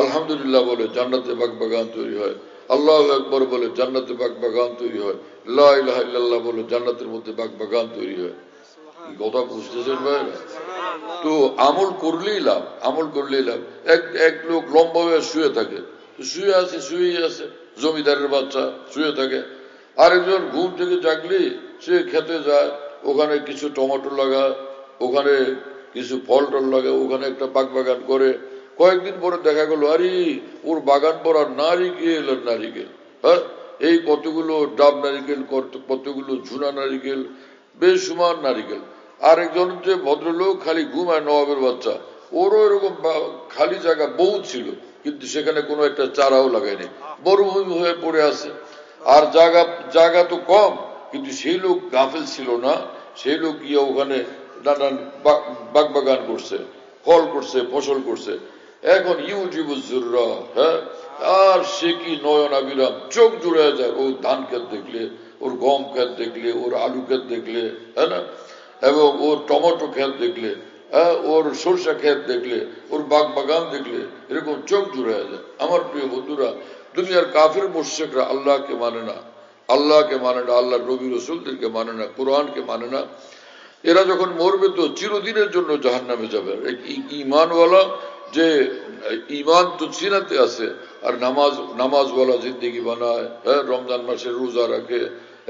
আলহামদুলিল্লাহ বলে জান্নাতে বাগবাগান তৈরি হয়, আল্লাহু আকবার বলে জান্নাতে বাগবাগান তৈরি হয়, লা ইলাহা ইল্লাল্লাহ বলে জান্নাতের মধ্যে বাগবাগান তৈরি হয়। কি কথা বুঝতেছেন ভাই? তো আমল করলেই লাভ, আমল করলেই লাভ। এক লোক লম্বা হয়ে শুয়ে থাকে, শুয়ে আছে জমিদারের বাচ্চা শুয়ে থাকে। আরেকজন ঘুম থেকে জাগলে সে খেতে যায়, ওখানে কিছু টমেটো লাগায়, ওখানে কিছু ফল টল লাগায়, ওখানে একটা বাগবাগান করে। কয়েকদিন পরে দেখা গেল আরে ওর বাগান পড়া নারিকেল আর নারিকেল, হ্যাঁ, এই কতগুলো ডাব নারিকেল, কতগুলো ঝুনা নারিকেল, বেসুমার নারিকেল। আরেকজন যে ভদ্রলোক খালি ঘুমায়, নবাবের বাচ্চা, ওরও এরকম খালি জায়গা বহুত ছিল, কিন্তু সেখানে কোনো একটা চারাও লাগায়নি, মরুভূমি হয়ে পড়ে আছে। আর জায়গা তো কম, কিন্তু সেই লোক গাফেল ছিল না, সেই লোক গিয়ে ওখানে নানান বাগবাগান করছে, ফল করছে, ফসল করছে। এখন ইউজিবুজ্জুররা, হ্যাঁ, আর সে কি নয়ন আবিরাম, চোখ জুড়ে যায় ওর ধান ক্ষেত দেখলে, ওর গম ক্ষেত দেখলে, ওর আলু ক্ষেত দেখলে, হ্যাঁ না, এবং ওর টমেটো ক্ষেত দেখলে, হ্যাঁ, ওর সরষা ক্ষেত দেখলে, ওর বাগান দেখলে, এরকম চোখ জুড়ে যায়। আমার প্রিয় বন্ধুরা, দুনিয়ার কাফির মুশরিকরা আল্লাহকে মানে না, আল্লাহকে মানে না, আল্লাহ নবী রাসূলদেরকে মানে না, কোরআনকে মানে না। এরা যখন মরবে তো চিরদিনের জন্য জাহান্নামে যাবে। ঈমানওয়ালা যে ঈমান তো সিনাতে আছে, আর নামাজওয়ালা জিন্দেগি বানায়, হ্যাঁ, রমজান মাসে রোজা রাখে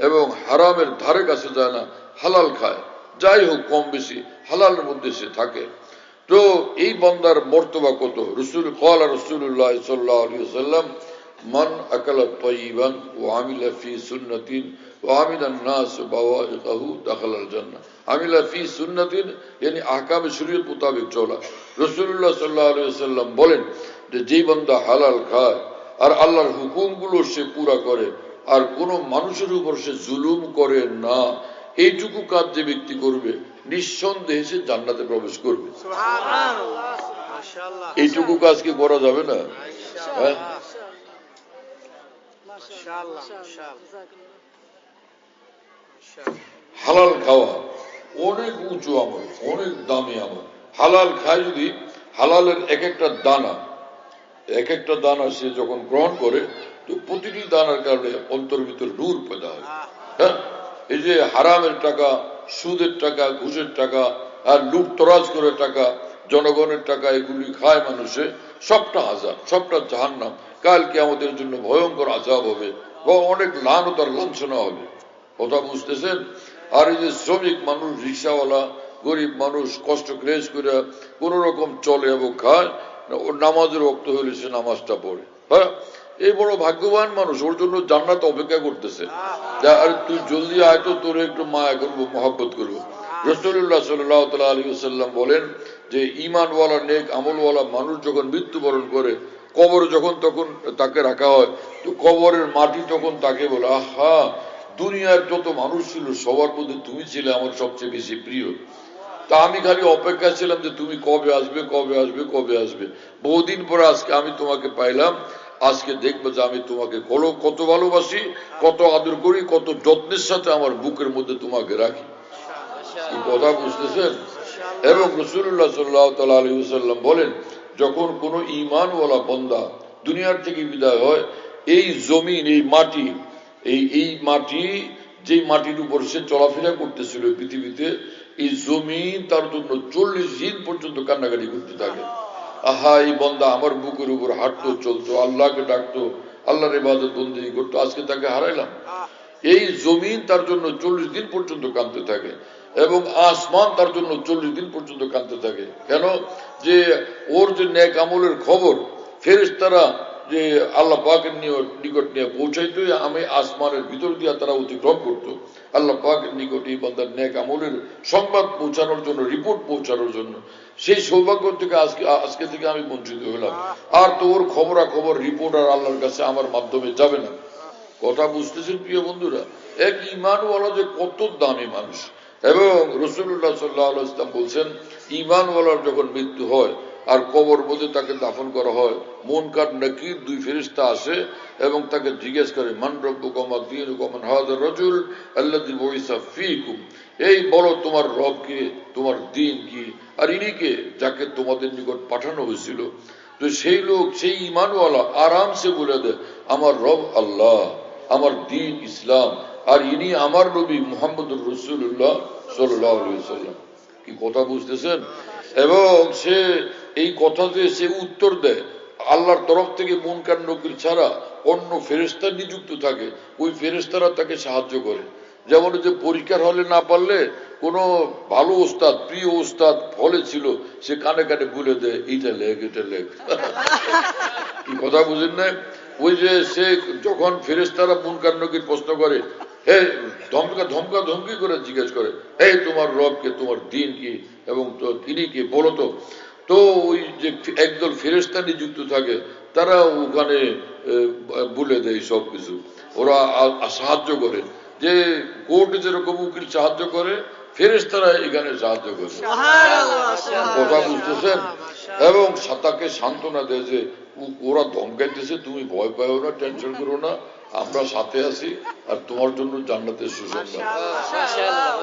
এবং হারামের ধারে কাছে যায় না, হালাল খায়, যাই হোক কম বেশি হালালের মধ্যে সে থাকে। তো এই বান্দার মর্তবা কত! রাসূলুল্লাহ সাল্লাল্লাহু আলাইহি ওয়াসাল্লাম মান আকালা তাইয়িবান ওয়া আমিলা ফি সুন্নাতিন ওয়া আমিলা الناس বাওয়াইকাহু দাখালাল জান্নাহ। আমিলা ফি সুন্নাতিন মানে আহকাম শরীয়ত মোতাবেক চলা। রাসূলুল্লাহ সাল্লাল্লাহু আলাইহি ওয়াসাল্লাম বলেন যে যেই বান্দা হালাল খায় আর আল্লাহর হুকুমগুলো সে পুরা করে আর কোনো মানুষের উপর সে জুলুম করে না, এইটুকু কাজ যে ব্যক্তি করবে নিঃসন্দেহে সে জান্নাতে প্রবেশ করবে। এইটুকু কাজ কি করা যাবে না? হ্যাঁ, হালাল খাওয়া অনেক উঁচু আমল, অনেক দামি আমল। হালাল খায় যদি, হালালের এক একটা দানা সে যখন গ্রহণ করে তো প্রতিটি দানার কারণে অন্তর ভিতর নূর পয়দা হয়। হ্যাঁ, এই যে হারামের টাকা, সুদের টাকা, ঘুষের টাকা আর লুটতরাজ করে টাকা, জনগণের টাকা, এগুলি খায় মানুষে, সবটা আযাব, সবটা জাহান্নাম। কালকে আমাদের জন্য ভয়ঙ্কর আযাব হবে বা অনেক লানত আর লাঞ্ছনা হবে। কথা বুঝতেছেন? আর এই যে শ্রমিক মানুষ, রিক্সাওয়ালা, গরিব মানুষ কষ্ট ক্লেশ করে কোন রকম চলে এবং খায়, ওর নামাজের ওয়াক্ত হলে সে নামাজটা পড়ে, হ্যাঁ, এই বড় ভাগ্যবান মানুষ, ওর জন্য জান্নাত অপেক্ষা করতেছে। আর তুই জলদি আয় তো, তোর একটু মায়া করবো, মহব্বত করবো। রাসূলুল্লাহ সাল্লাল্লাহু আলাইহি ওয়াসাল্লাম বলেন যে ঈমানওয়ালা নেক আমলওয়ালা মানুষ যখন মৃত্যুবরণ করে, কবর যখন তখন তাকে রাখা হয়, তো কবরের মাটি তখন তাকে বলে, আহা, দুনিয়ার যত মানুষ ছিল সবার মধ্যে তুমি ছিলে আমার সবচেয়ে বেশি প্রিয়। তা আমি খালি অপেক্ষা ছিলাম যে তুমি কবে আসবে, কবে আসবে, কবে আসবে। বহুদিন পরে আজকে আমি তোমাকে পাইলাম। আজকে দেখবো যে আমি তোমাকে কত ভালোবাসি, কত আদর করি, কত যত্নের সাথে আমার বুকের মধ্যে তোমাকে রাখি। এই কথা বুঝতেছেন? এবং রাসূলুল্লাহ সাল্লাল্লাহু আলাইহি ওয়াসাল্লাম বলেন যখন কোন ঈমানওয়ালা বান্দা দুনিয়ার থেকে বিদায় হয়, এই জমিন, এই মাটি, এই মাটি, যে মাটির উপর সে চলাফেরা করতেছিল পৃথিবীতে, এই জমিন তার জন্য 40 দিন পর্যন্ত কান্নাকাটি করতে থাকে। আহা, এই বান্দা আমার বুকের উপর হাঁটতো, চলতো, আল্লাহকে ডাকতো, আল্লাহর ইবাদত বন্দেগী করতো, আজকে তাকে হারাইলাম। এই জমিন তার জন্য 40 দিন পর্যন্ত কাঁদতে থাকে এবং আসমান তার জন্য 40 দিন পর্যন্ত কাঁদতে থাকে। কেন? যে ওর যে নেক আমলের খবর ফেরেশতারা যে আল্লাহ পাকের নিকট নিয়ে পৌঁছাইতো, আমি আসমানের ভিতর দিয়া তারা অতিক্রম করতো আল্লাহ পাকের নিকট এই বান্দার নেক আমলের সংবাদ পৌঁছানোর জন্য, রিপোর্ট পৌঁছানোর জন্য। সেই সৌভাগ্য থেকে আজকে থেকে আমি বঞ্চিত হলাম। আর তো ওর খবরাখবর রিপোর্ট আর আল্লাহর কাছে আমার মাধ্যমে যাবে না। কথা বুঝতেছেন প্রিয় বন্ধুরা? এক ঈমানওয়ালা যে কত দামি মানুষ। এবং রাসূলুল্লাহ সাল্লাল্লাহু আলাইহি ওয়াসাল্লাম বলছেন, ঈমানওয়ালার যখন মৃত্যু হয় আর কবর মধ্যে তাকে দাফন করা হয়, মুনকার নাকির দুই ফেরেশতা আসে এবং তাকে জিজ্ঞেস করে, মান রব্বুকা মা দীনুকা মান হাযা রাজুল আল্লাযী বুইসা ফীকুম, এই বলো তোমার রব কে, তোমার দ্বীন কি, আর ইনি কে যাকে তোমাদের নিকট পাঠানো হয়েছিল। তো সেই লোক, সেই ঈমানওয়ালা আরামসে বলে দেয়, আমার রব আল্লাহ, আমার দ্বীন ইসলাম, আর ইনি আমার নবী মুহাম্মদুর রাসূলুল্লাহ সাল্লাল্লাহু আলাইহি ওয়াসাল্লাম। কি কথা বুঝতেছেন? এবং সে এই কথাতে সে উত্তর দেয়, আল্লাহর তরফ থেকে মুনকার নকির ছাড়া অন্য ফেরেশতা নিযুক্ত থাকে, ওই ফেরেশতারা তাকে সাহায্য করে। যেমন যে পরীক্ষার হলে না পারলে কোনো ভালো ওস্তাদ, প্রিয় ওস্তাদ হলে ছিল, সে কানে কানে বলে দেয়, এইটা লেখ, এটা লেখ। কি কথা বুঝেন না? ওই যে সে যখন ফেরেশতারা মুনকার নকির প্রশ্ন করে, হে ধমকা ধমকি করে জিজ্ঞেস করে, হে তোমার রব কে, তোমার দ্বীন কি, এবং তিনি কি বলো তো। তো ওই যে একদল ফেরেশতা নিযুক্ত থাকে, তারা ওখানে বলে দেয় সবকিছু, ওরা সাহায্য করে। যে কোর্টে যেরকম উকিল সাহায্য করে, ফেরেশতারা এখানে সাহায্য করে। কথা বুঝতেছেন? এবং তাকে সান্ত্বনা দেয় যে ওরা ধমকাইতেছে, তুমি ভয় পাও না, টেনশন করো না, আমরা সাথে আছি, আর তোমার জন্য জান্নাতের সুসংবাদ।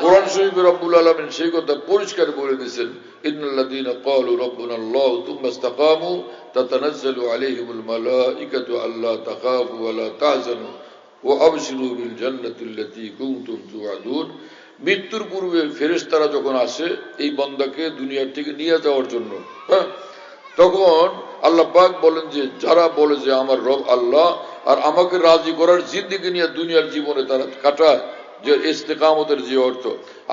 কোরআন শরীফে রব্বুল আলামিন সেই কথা পরিষ্কার বলে দিয়েছেন, ইন্নাল্লাযীনা ক্বালু রাব্বুনাল্লাহু সুম্মা ইসতাকামু তাতানাজ্জালু আলাইহিমুল মালাঈকাতু আল্লা তাখাফু ওয়া লা তাহজানু ওয়া আবশিরু বিল জান্নাতিল্লাতী কুনতুম তুআদুন। মৃত্যুর পূর্বে ফেরেশতারা যখন আসে এই বান্দাকে দুনিয়ার থেকে নিয়ে যাওয়ার জন্য, হ্যাঁ, তখন আল্লাহ পাক বলেন যে যারা বলে যে আমার রব আল্লাহ, আর আমাকে রাজি করার জিন্দেগি নিয়ে দুনিয়ার জীবনে তারা কাটায়, যে ইস্তেকামতের যে অর্থ,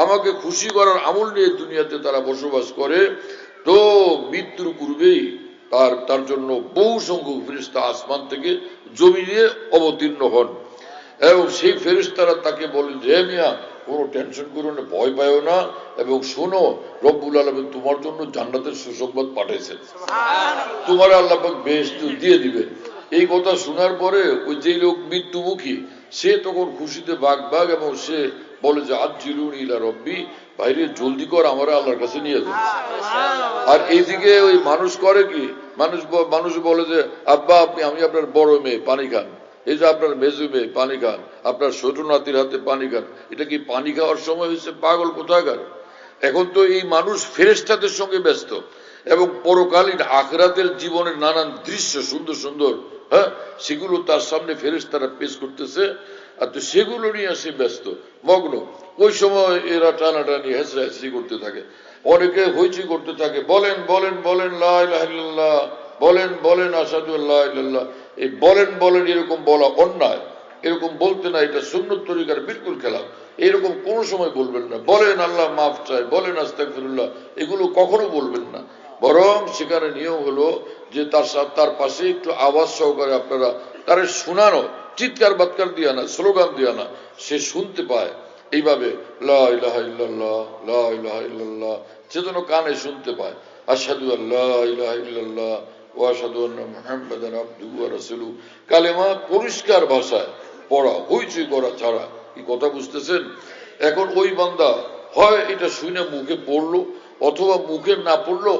আমাকে খুশি করার আমল নিয়ে দুনিয়াতে তারা বসবাস করে, তো মৃত্যুর পূর্বেই তার জন্য বহু সংখ্যক ফেরেশতা আসমান থেকে জমিনে অবতীর্ণ হন। এবং সেই ফেরেশতারা তাকে বলেন যে, হে মিয়া, কোনো টেনশন করো না, ভয় পাও না, এবং শোনো, রব্বুল আলামিন তোমার জন্য জান্নাতের সুসংবাদ পাঠাইছেন, তোমার আল্লাহ পাক বেহেশত দিয়ে দিবেন। এই কথা শোনার পরে ওই যে লোক মৃত্যুমুখী, সে তখন খুশিতে বাগ বাগ, এবং সে বলে যে আজ্জিলুনি ইলা রব্বি, বাইরে জলদি কর, আমার আল্লাহর কাছে নিয়ে যাও। আর এইদিকে ওই মানুষ করে কি, মানুষ বলে যে আব্বা আমি আপনার বড় মেয়ে, পানি খান, এই যে আপনার মেজু মেয়ে, পানি খান, আপনার ছোট নাতির হাতে পানি খান। এটা কি পানি খাওয়ার সময় হয়েছে? পাগল কোথাকার। এখন তো এই মানুষ ফেরেশতাদের সঙ্গে ব্যস্ত, এবং পরকালীন আখিরাতের জীবনের নানান দৃশ্য সুন্দর সুন্দর, হ্যাঁ, সেগুলো তার সামনে ফেরেশতারা পেশ করতেছে, আর তো সেগুলো নিয়ে সে ব্যস্ত মগ্ন। ওই সময় এরা টানাটানি হেসরাহেসরি করতে থাকে, অনেকে হইচই করতে থাকে, বলেন বলেন বলেন লা ইলাহা ইল্লাল্লাহ, বলেন বলেন আশহাদু আল্লা ইলাহা ইল্লাল্লাহ। এই বলেন বলেন এরকম বলা অন্যায়, এরকম বলতে না, এটা সুন্নত তরিকার বিলকুল খেলাফ। এরকম কোন সময় বলবেন না। বলেন আল্লাহ মাফ চাই, বলেন আস্তাগফিরুল্লাহ, এগুলো কখনো বলবেন না। বরং সেখানে নিয়ম হলো যে তার পাশে একটু আওয়াজ সহকারে আপনারা তার শোনানো, চিৎকার বাৎকার দিয়া না, স্লোগান দিয়া না, সে শুনতে পায়। এইভাবে লা ইলাহা ইল্লাল্লাহ, লা ইলাহা ইল্লাল্লাহ, সে যেন কানে শুনতে পায়। আশহাদু আল্লা ইলাহা ইল্লাল্লাহ ওয়া আশহাদু আন্না মুহাম্মাদান আবদুহু ওয়া রাসূলুহু, কালেমা পরিষ্কার ভাষায় পড়া, হইচই করা ছাড়া। কি কথা বুঝতেছেন? এখন ওই বান্দা হয় এটা শুনে মুখে পড়লো, অথবা মুখে না পড়লো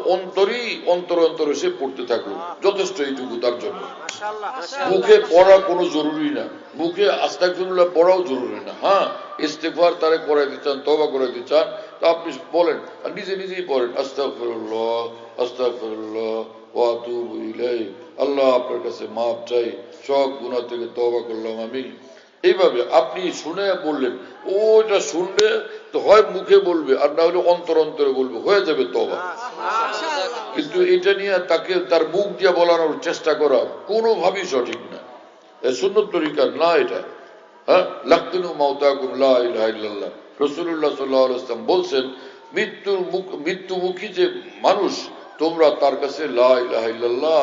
অন্তরে সে পড়তে থাকলো, যথেষ্ট এইটুকু তার জন্য। মুখে পড়া কোনো জরুরি না, মুখে আস্তাগফিরুল্লাহ পড়াও জরুরি না। হ্যাঁ, ইস্তেগফার তারে করাইতে চান, তওবা করাইতে চান, তা আপনি বলেন, আর নিজেই পড়েন, আস্তাগফিরুল্লাহ আস্তাগফিরুল্লাহ ওয়া আতুবু ইলাইহি, আল্লাহ আপনার কাছে মাফ চাই, সব গুনাহ থেকে তওবা করলাম আমি। এইভাবে আপনি শুনে বললেন, ওটা শুনলে তো হয় মুখে বলবে, আর না হলে অন্তরে বলবে, হয়ে যাবে তওবা। কিন্তু এটা নিয়ে তাকে তার মুখ দিয়ে বলানোর চেষ্টা করা কোনোভাবেই সঠিক না, সুন্নত তরিকা না এটা। হ্যাঁ, লাকিনু মাউতাকুম লা ইলাহা ইল্লাল্লাহ, রাসূলুল্লাহ সাল্লাল্লাহু আলাইহি ওয়াসাল্লাম বলছেন, মৃত্যুমুখী যে মানুষ, তোমরা তার কাছে লা ইলাহা ইল্লাল্লাহ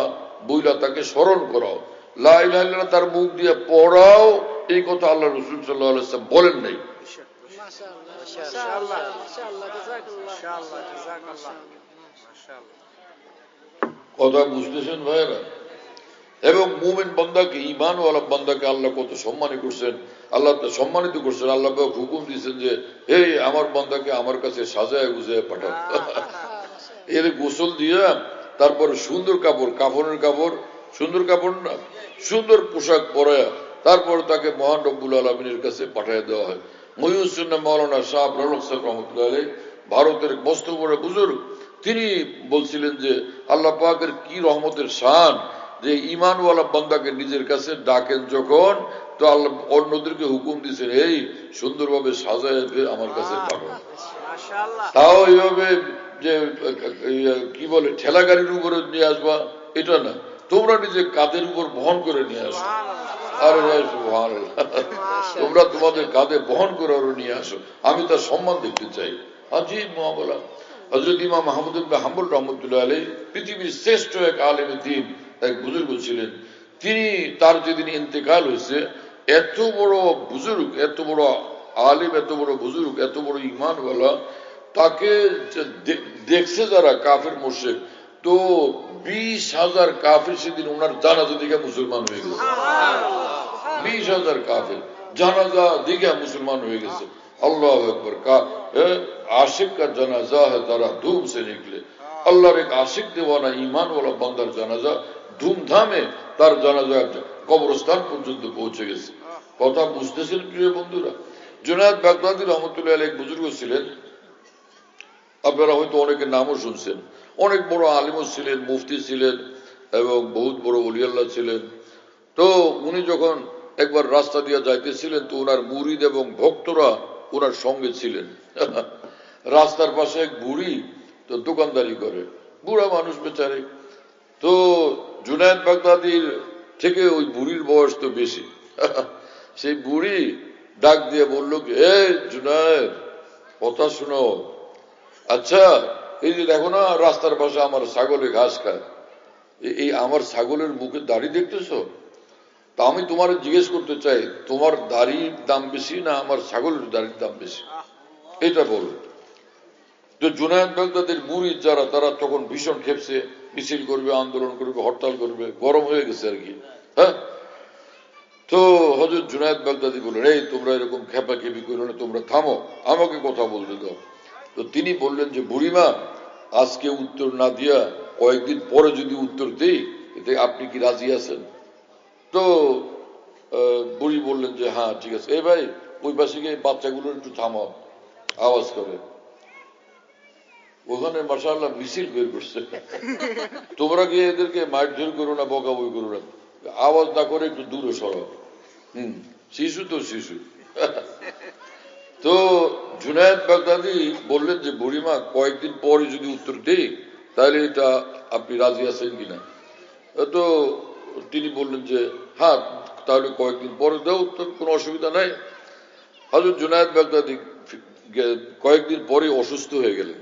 বইলা তাকে স্মরণ করাও। লা ইলাহা ইল্লাল্লাহ তার মুখ দিয়ে পড়াও, এই কথা আল্লাহ রাসূল সাল্লাল্লাহু আলাইহি ওয়াসাল্লাম বলেন নাই। কথা বুঝতেছেন ভাইরা? এবং মুমিন বান্দাকে, ঈমানওয়ালা বান্দাকে আল্লাহ কত সম্মানিত করছেন, আল্লাহ সম্মানিত করছেন। আল্লাহ হুকুম দিয়েছেন যে হে আমার বান্দাকে আমার কাছে সাজায় গুজায় পাঠাও। এর গোসল দিয়া তারপরে সুন্দর কাপড়, কাফনের কাপড়, সুন্দর কাপড় না, সুন্দর পোশাক পরায় তারপরে তাকে মহান রব্বুল আলমিনের কাছে পাঠিয়ে দেওয়া হয়। মহিউদ্দিন মাওলানা শাহ রহমত সাহেব রহমতুল্লাহ আলাইহি, ভারতের মস্ত বড় বুজুর্গ, তিনি বলছিলেন যে আল্লাহ পাকের কি রহমতের শান যে ঈমানওয়ালা বান্দাকে নিজের কাছে ডাকেন যখন, তো আল্লাহ অন্যদেরকে হুকুম দিয়েছেন এই সুন্দরভাবে সাজায় আমার কাছে পাঠান। তাও এইভাবে যে কি বলে ঠেলা গাড়ির উপরে নিয়ে আসবা এটা না, তোমরা নিজে কাঁধের উপর বহন করে নিয়ে আসো। আরে তোমরা তোমাদের কাঁধে বহন করে আরো নিয়ে আসো, আমি তার সম্মান দেখতে চাই। আজিব মহাবলা হযরত ইমাম আহমদ ইবনে হাম্বল রহমতুল্লাহ আলাইহি পৃথিবীর শ্রেষ্ঠ এক আলেম দ্বীন, এক বুজুর্গ ছিলেন। তিনি, তার যেদিন ইন্তেকাল হয়েছে, এত বড় বুজুর্গ, এত বড় আলেম, এত বড় বুজুর্গ, এত বড় ঈমানওয়ালা, তাকে দেখছে যারা কাফের মুশরিক, তো 20,000 কাফের সেদিন ওনার জানাজা দিকে মুসলমান হয়ে গেছে। 20,000 কাফের জানাজা দিকে মুসলমান হয়ে গেছে। अल्लाह अकबर का आशिक का जनाजा है जरा धूम से निकले। अल्लाहर एक आशिक दीवाना ईमान वाला बंदार जनाजा धूमधामे তার জানাজা কবরস্থান পর্যন্ত পৌঁছে গেছে। কথা বুঝতেছেন প্রিয় বন্ধুরা? জুনায়েদ বাগদাদী রহমতুল্লাহ আলাইহি এক বুজুর্গ ছিলেন, আপনারা হয়তো অনেকের নামও শুনছেন। অনেক বড় আলিমও ছিলেন, মুফতি ছিলেন এবং বহুত বড় ওলি আল্লাহ ছিলেন। তো উনি যখন একবার রাস্তা দিয়ে যাইতেছিলেন, তো ওনার মুরিদ এবং ভক্তরা ওনার সঙ্গে ছিলেন। রাস্তার পাশে এক বুড়ি, তো দোকানদারি করে, বুড়া মানুষ বেচারে। তো জুনায়েদ বাগদাদীর থেকে ওই বুড়ির বয়স তো বেশি। সেই বুড়ি ডাক দিয়ে বলল কি, এ জুনায়েদ, কথা শুনো। আচ্ছা, এই যে দেখো না রাস্তার পাশে আমার ছাগলে ঘাস খায়, এই আমার ছাগলের মুখে দাড়ি দেখতেছো? তা আমি তোমার জিজ্ঞেস করতে চাই, তোমার দাড়ির দাম বেশি না আমার ছাগলের দাড়ির দাম বেশি? এটা বলো। তো জুনায়েদ বাগদাদীর মুরিদ যারা, তারা তখন ভীষণ খেপছে, মিছিল করবে, আন্দোলন করবে, হরতাল করবে, গরম হয়ে গেছে আর কি। হ্যাঁ, তো হযরত জুনায়েদ বাগদাদী বললেন, এই তোমরা এরকম খেপাখেপি করো না, তোমরা থামো, আমাকে কথা বলতে দাও। তো তিনি বললেন যে বুড়িমা, আজকে উত্তর না দিয়া কয়েকদিন পরে যদি উত্তর দেই, এতে আপনি কি রাজি আছেন? তো বুড়ি বললেন যে হ্যাঁ ঠিক আছে। এই ভাই, ওই পাশে গিয়ে বাচ্চাগুলো একটু থামাও, আওয়াজ করে। ওখানে মাশাআল্লাহ মিছিল বের করছে। তোমরা গিয়ে এদেরকে মারধর করো না, বকাবকি করো না, আওয়াজ না করে একটু দূরে সরাও। শিশু তো শিশু। তো জুনায়েদ বাগদাদী বললেন যে বুড়িমা, কয়েকদিন পরে যদি উত্তর দেই তাহলে এটা আপনি রাজি আছেন কিনা? তো তিনি বললেন যে হ্যাঁ, তাহলে কয়েকদিন পরে দাও, উত্তর, কোনো অসুবিধা নাই। হযরত জুনায়েদ বাগদাদী কয়েকদিন পরে অসুস্থ হয়ে গেলেন,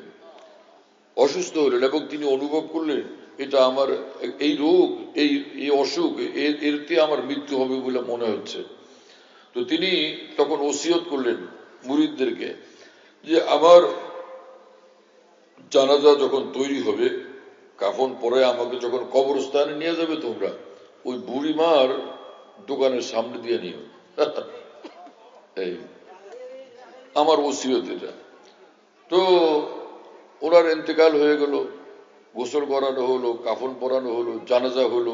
অসুস্থ হলেন এবং তিনি অনুভব করলেন এটা আমার এই রোগ, এই অসুখ, এরতে আমার মৃত্যু হবে বলে মনে হচ্ছে। তো তিনি তখন ওসিয়ত করলেন মুরিদদেরকে যে আমার জানাজা যখন তৈরি হবে, কাফন পরে আমাকে যখন কবরস্থানে নিয়ে যাবে, তোমরা ওই বুড়িমার দোকানের সামনে দিয়ে নিও। এই আমার ওসিয়ত এটা। তো ওনার ইন্তেকাল হয়ে গেল, গোসল করানো হলো, কাফন পরানো হলো, জানাজা হলো।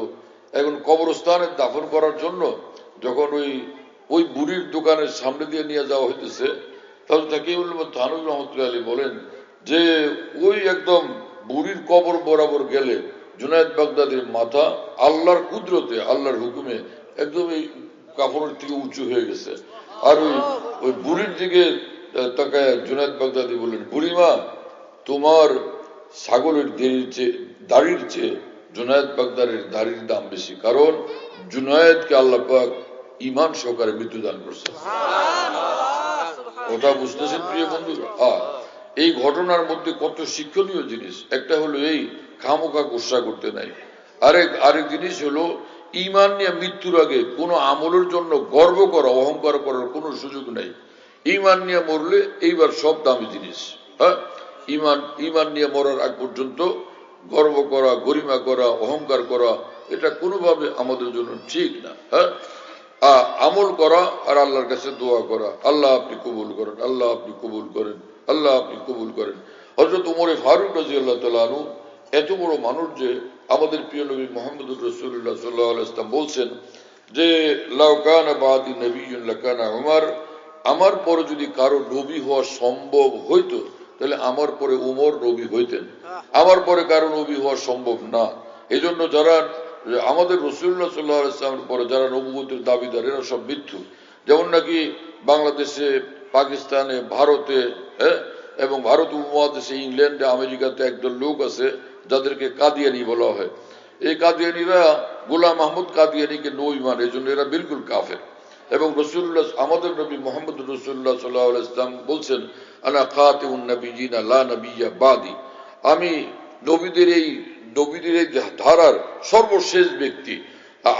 এখন কবরস্থানে দাফন করার জন্য যখন ওই বুড়ির দোকানের সামনে দিয়ে নিয়ে যাওয়া হইতেছে, তাহলে তাকিউল থানভী রহমতুল্লাহ আলাইহি বলেন যে ওই একদম বুড়ির কবর বরাবর গেলে জুনায়েদ বাগদাদীর মাথা আল্লাহর কুদরতে, আল্লাহর হুকুমে একদম এই কাফনের থেকে উঁচু হয়ে গেছে। আর ওই বুড়ির দিকে তাকায় জুনায়েদ বাগদাদী বললেন, বুড়িমা, তোমার ছাগলের দাড়ির চেয়ে জুনায়েদ বাগদাদীর দাড়ির দাম বেশি, কারণ জুনায়েদকে আল্লাহ পাক ঈমান সহকারে মৃত্যু দান করছে। কথা বুঝতেছেন প্রিয় বন্ধুরা? এই ঘটনার মধ্যে কত শিক্ষণীয় জিনিস। একটা হলো এই খামোখা গোসা করতে নাই। আরেক জিনিস হলো ঈমান নিয়ে মৃত্যুর আগে কোনো আমলের জন্য গর্ব করা, অহংকার করার কোনো সুযোগ নাই। ঈমান নিয়ে মরলে এইবার সব দামি জিনিস। হ্যাঁ, ঈমান নিয়ে মরার আগ পর্যন্ত গর্ব করা, গরিমা করা, অহংকার করা, এটা কোনোভাবে আমাদের জন্য ঠিক না। হ্যাঁ, আমল করা আর আল্লাহর কাছে দোয়া করা, আল্লাহ আপনি কবুল করেন, আল্লাহ আপনি কবুল করেন, আল্লাহ আপনি কবুল করেন। হযরত ওমর ফারুক রাদিয়াল্লাহু তাআলা আনহু এত বড় মানুষ যে আমাদের প্রিয় নবী মুহাম্মদুর রাসূলুল্লাহ সাল্লাল্লাহু আলাইহি ওয়াসাল্লাম বলছেন যে লাউ কানা বাদি নবিয়্যুন লাকানা উমর, আমার পরে যদি কারো নবী হওয়া সম্ভব হইতো তাহলে আমার পরে উমর নবী হইতেন, আমার পরে কারো নবী হওয়া সম্ভব না। এই জন্য যারা আমাদের রাসূলুল্লাহ সাল্লাল্লাহু আলাইহি ওয়াসাল্লামের পরে যারা নবুয়তের দাবিদার এরা সব মিথ্যু। যেমন নাকি বাংলাদেশে, পাকিস্তানে, ভারতে, হ্যাঁ, এবং ভারত উপমহাদেশে, ইংল্যান্ডে, আমেরিকাতে একদল লোক আছে যাদেরকে কাদিয়ানি বলা হয়। এই কাদিয়ানিরা গোলাম আহমদ কাদিয়ানিকে নবী মানে, এই জন্য এরা বিলকুল কাফের। এবং রাসূলুল্লাহ আমাদের নবী মুহাম্মদ রাসূলুল্লাহ সাল্লাল্লাহু আলাইহি ওয়াসাল্লাম বলছেন আনা খাতিমুন নবিয়্যিনা লা নবিয়্যা বাদি, আমি নবীদের এই ধারার সর্বশেষ ব্যক্তি,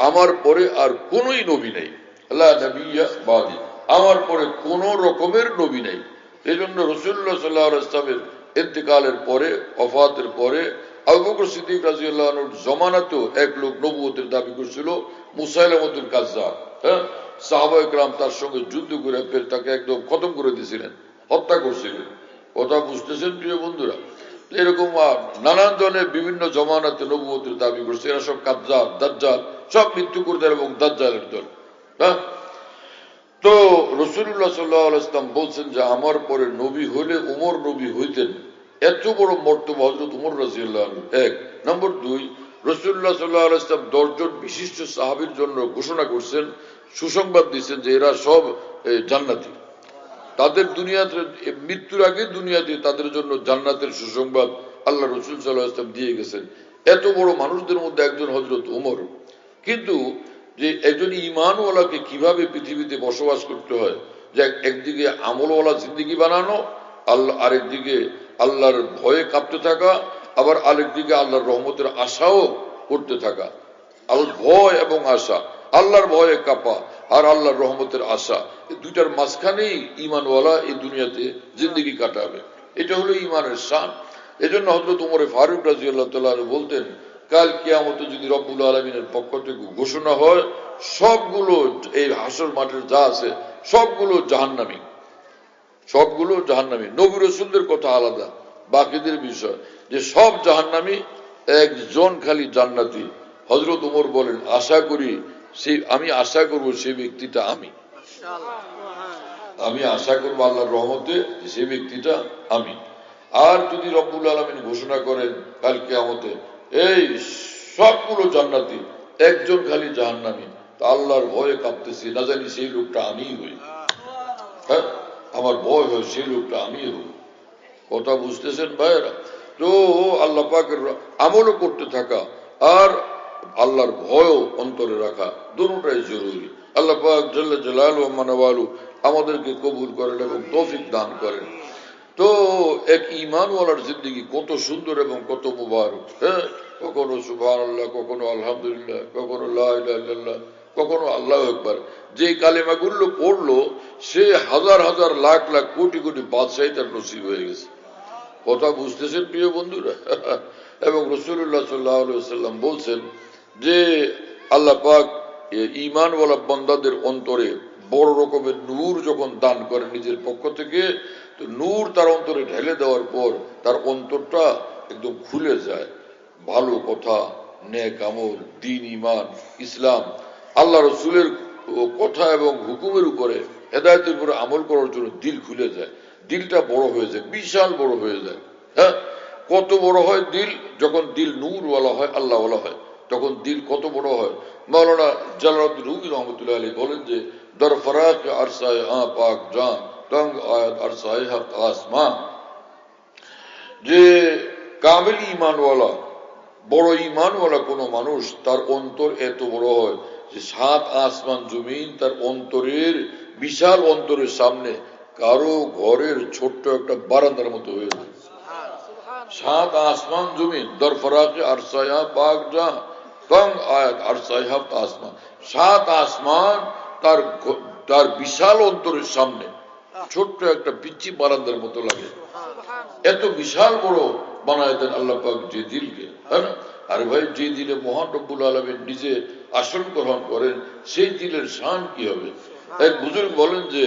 আমার পরে আর কোনই নবী নেই। লা নবিয়্যা বাদি, আমার পরে কোন রকমের নবী নেই। এই জন্য রাসূলুল্লাহ সাল্লাল্লাহু আলাইহি ওয়াসাল্লামের ইন্তেকালের পরে, ওফাতের পরে আবু বকর সিদ্দিক রাদিয়াল্লাহু আনহুর জামানাতেও এক লোক নবুয়তের দাবি করেছিল, মুসাইলামাতুল কাজ্জাব। হ্যাঁ, সাহাবায়ে কেরাম তার সঙ্গে যুদ্ধ করে ফের তাকে একদম খতম করে দিয়েছিলেন, হত্যা করছিলেন। কথা বুঝতেছেন প্রিয় বন্ধুরা? এরকম নানান জনের বিভিন্ন জমানাতে নবুয়তের দাবি করছে, এরা সব কাজ্জাব, দাজ্জাল, সব মৃত্যু করতেন এবং দাজ্জালের দল। হ্যাঁ, তো রাসূলুল্লাহ সাল্লাল্লাহু আলাইহি ওয়াসাল্লাম বলছেন যে আমার পরে নবী হলে উমর নবী হইতেন। এত বড় মর্তবা হযরত উমর রাদিয়াল্লাহু আনহু। এক নম্বর। দুই, রাসূলুল্লাহ সাল্লাল্লাহু আলাইহি ওয়াসাল্লাম 10 জন বিশিষ্ট সাহাবীর জন্য ঘোষণা করছেন, সুসংবাদ দিয়েছেন যে এরা সব জান্নাতি। তাদের দুনিয়াতে, মৃত্যুর আগে দুনিয়াতে তাদের জন্য জান্নাতের সুসংবাদ আল্লাহ রাসূল সাল্লাল্লাহু আলাইহি ওয়াসাল্লাম দিয়ে গেছেন। এত বড় মানুষদের মধ্যে একজন হযরত উমর। কিন্তু যে একজন ঈমানওয়ালাকে কিভাবে পৃথিবীতে বসবাস করতে হয়, যে একদিকে আমলওয়ালা জিন্দেগি বানানো, আল্লাহ আরেকদিকে আল্লাহর ভয়ে কাঁপতে থাকা, আবার আরেকদিকে আল্লাহর রহমতের আশাও করতে থাকা। ভয় এবং আশা, আল্লাহর ভয়ে কাঁপা আর আল্লাহর রহমতের আশা, এই দুইটার মাঝখানেই ঈমানওয়ালা এই দুনিয়াতে জিন্দেগি কাটাবে। এটা হলো ঈমানের শান। এজন্য হযরত ওমর ফারুক রাদিয়াল্লাহু তাআলা বলতেন, কাল কিয়ামতে যদি রব্বুল আলামিনের পক্ষ থেকে ঘোষণা হয় সবগুলো এই হাসর মাঠের যা আছে সবগুলো জাহান্নামী, সবগুলো জাহান্নামী। নবী রাসূলদের কথা আলাদা, বাকিদের বিষয় যে সব জাহান্নামী, একজন খালি জান্নাতি। হযরত ওমর বলেন, আশা করি আমি আশা করব সেই ব্যক্তিটা আমি আশা করবো আল্লাহর রহমতে সেই ব্যক্তিটা আমি। আর যদি রব্বুল আলামিন ঘোষণা করেন কাল কিয়ামতে এই সবগুলো জান্নাতি, একজন খালি জাহান্নামী, তা আল্লাহর ভয়ে কাঁপতেছি, না জানি সেই লোকটা আমিই হই। হ্যাঁ, আমার ভয় হয় সেই লোকটা আমি হই। কথা বুঝতেছেন ভাইয়েরা? তো আল্লাহ পাকের আমলও করতে থাকা আর আল্লাহর ভয়ও অন্তরে রাখা, দুটোটাই জরুরি। আল্লাহ পাক জাল্লা জালালুহু ওয়া মানওয়ালু আমাদেরকে কবুল করেন এবং তৌফিক দান করেন। তো এক ঈমানওয়ালার জিন্দেগি কত সুন্দর এবং কত মুবারক। হ্যাঁ, কখনো সুবহানাল্লাহ, কখনো আলহামদুলিল্লাহ, কখনো লা ইলাহা ইল্লাল্লাহ, কখনো আল্লাহু আকবার। যে কালেমাগুলো পড়লো সে হাজার হাজার লাখ লাখ কোটি কোটি বাদশাহী তার নসিব হয়ে গেছে। কথা বুঝতেছেন প্রিয় বন্ধুরা? এবং রাসূলুল্লাহ সাল্লাল্লাহু আলাইহি ওয়াসাল্লাম বলছেন যে আল্লাহ পাক ঈমানওয়ালা বান্দাদের অন্তরে বড় রকমের নূর যখন দান করেন নিজের পক্ষ থেকে, তো নূর তার অন্তরে ঢেলে দেওয়ার পর তার অন্তরটা একদম খুলে যায়। ভালো কথা, নেক আমল, দ্বীন, ঈমান, ইসলাম, আল্লাহ রাসূলের কথা এবং হুকুমের উপরে, হেদায়েতের উপরে আমল করার জন্য দিল খুলে যায়। দিলটা বড় হয়ে যায়, বিশাল বড় হয়ে যায়। হ্যাঁ, কত বড় হয় দিল? যখন দিল নূরওয়ালা হয়, আল্লাহওয়ালা হয়, তখন দিল কত বড় হয়। মাওলানা জালালউদ্দিন রুমি রহমতুল্লাহ আলাইহি বলেন যে দর ফরাক আরসায়ে পাক জান তঙ্গ আয়াত আরসায়ে হক আসমান, যে কামিল ঈমানওয়ালা, বড় ঈমানওয়ালা কোন মানুষ তার অন্তর এত বড় হয় যে 7 আসমান জমিন তার অন্তরের, বিশাল অন্তরের সামনে কারো ঘরের ছোট্ট একটা বারান্দার মতো হয়ে যায়। 7 আসমান জমিন দর ফরাকে আরসায়া পাক জান তং আয়াত আরসায়া হক আসমান, 7 আসমান তার বিশাল অন্তরের সামনে ছোট্ট একটা পিচ্চি বারান্দার মতো লাগে। এত বিশাল বড় বানায় দেন আল্লাহ পাক যে দিলকে, হ্যাঁ না? আর ভাই যে দিলে মহান রব্বুল আলামিন নিজে আসন গ্রহণ করেন সেই দিলের শান কি হবে? এক বুজুর্গ বলেন যে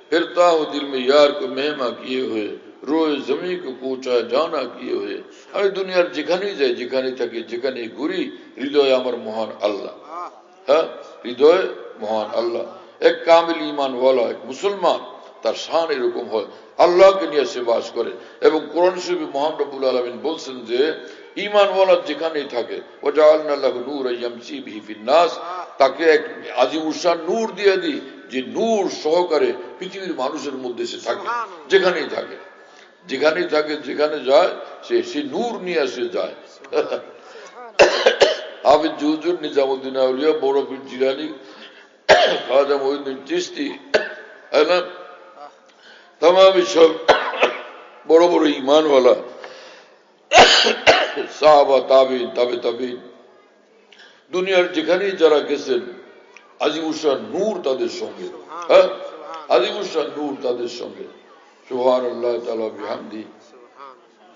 ফিরতা হো দিল মে ইয়ার কো মেহমা কিয়ে হয়ে রোজ জমি কো পৌঁছা জানা কিয়ে হয়ে। আমি দুনিয়ার যেখানেই যাই, যেখানে থাকি, যেখানে ঘুরি, হৃদয়ে আমার মহান আল্লাহ, হ্যাঁ, হৃদয়ে মহান আল্লাহ। এক কামিল ঈমানওয়ালা, এক মুসলমান, তার শান এরকম হয়, আল্লাহকে নিয়ে সে বাস করে। এবং কোরআন শরীফে মহান রব্বুল আলামিন বলছেন যে ঈমানওয়ালা যেখানেই থাকে ওয়াজআলনা লাহু নূরান ইয়ামশি বিহি ফিন নাস, তাকে এক আজিমুশান নূর দিয়ে দিই, যে নূর সহকারে পৃথিবীর মানুষের মধ্যে সে থাকে, যেখানেই থাকে, যেখানেই থাকে, যেখানে যায় সে নূর নিয়ে সে যায়। হাফিজ হুজুর নিজামুদ্দিন আউলিয়া, বড় পীর জিলানী, খাজা মঈনুদ্দিন চিশতি, তামাম সব বড় বড় ঈমানওয়ালা সাহাবা, তাবিঈন, তাবে তাবিঈন, দুনিয়ার যেখানেই যারা গেছেন আজিমুশান নূর তাদের সঙ্গে, হ্যাঁ, আজিমুশান নূর তাদের সঙ্গে। সুবহানাল্লাহ তাআলা বিহামদি।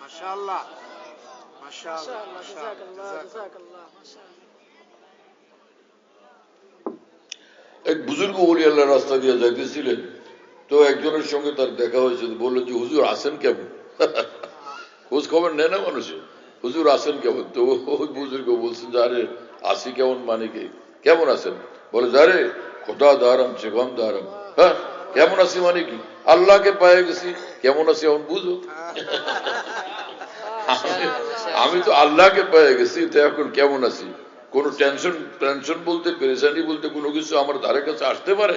মাশাআল্লাহ মাশাআল্লাহ জাযাকাল্লাহ এক বুজুর্গ ওলি আল্লাহ রাস্তা দিয়ে যাইতেছিলেন, তো একজনের সঙ্গে তার দেখা হয়েছে, বললো যে হুজুর আছেন কেমন? খোঁজ খবর নেয় না মানুষে, হুজুর আছেন কেমন? তো ওই বুজুর্গ বলছেন যে আরে আসি কেমন মানে কি, কেমন আছেন? বলে যারে খোদা দারাম চেগম দারাম, হ্যাঁ, কেমন আছি মানে কি, আল্লাহকে পায়ে গেছি, কেমন আছি এখন বুঝো। আমি তো আল্লাহকে পেয়ে গেছি, তো এখন কেমন আছি? কোন টেনশন টেনশন বলতে, পেরেশানি বলতে কোনো কিছু আমার ধারে কাছে আসতে পারে?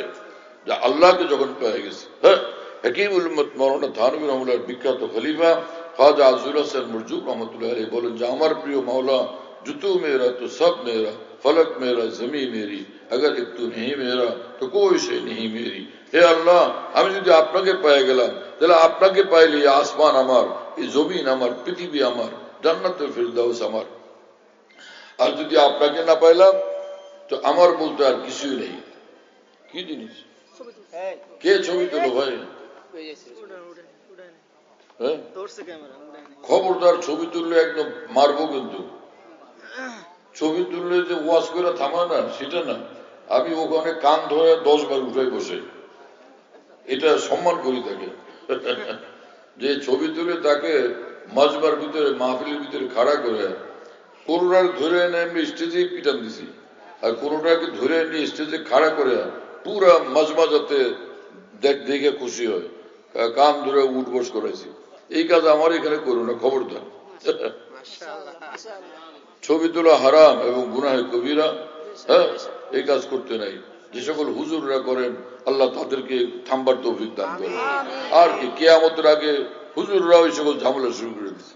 যে আল্লাহকে যখন পেয়ে গেছি। হ্যাঁ, হাকিমুল উম্মত মাওলানা থানভী রহমাতুল্লাহর বিখ্যাত খলিফা খাজা আজুল হাসান মুরজুক রহমতুল্লাহ আলাইহি বলেন যে আমার প্রিয় মাওলা, জুতু মেরা তো সব মেরা, ফলক মেরা, জমি মেরি, अगर एक तू नहीं मेरा तो कोई शे नहीं मेरी। হে আল্লাহ, আমি যদি আপনাকে পেয়ে গেলাম তাহলে আপনাকে পাইলে আসমান আমার, এই জমিন আমার, পৃথিবী আমার, জান্নাতুল ফিরদাউস আমার। আর যদি আপনাকে না পাইলাম তো আমার বলতে আর কিছুই নেই। কি জিনিস? কে ছবি তোলো ভাই? হ্যাঁ, খবরদার ছবি তুললে একদম মারবো কিন্তু। ছবি তুললে যে ওয়াশ করে থামা না, সেটা না, আমি ওখানে কান ধরে 10 বার উঠে বসে, এটা সম্মান করি তাকে। যে ছবি তুলে তাকে মাজবার ভিতরে, মাহফিলের ভিতরে খাড়া করে, কোনোটাকে ধরে এনে আমি স্টেজেই পিটান দিছি, আর কোনোটাকে ধরে এনে স্টেজে খাড়া করে পুরা মাজমা যাতে দেখে খুশি হয়, কান ধরে উঠবস করেছি। এই কাজ আমার এখানে করো না, খবরদার। ছবি তোলা হারাম এবং গুনাহে কবিরা, হ্যাঁ, এই কাজ করতে নাই। যে সকল হুজুররা করেন আল্লাহ তাদেরকে থামবার তৌফিক দান করেন। আর কি, কিয়ামতের আগে হুজুররা ওই সকল ঝামেলা শুরু করে দিচ্ছে।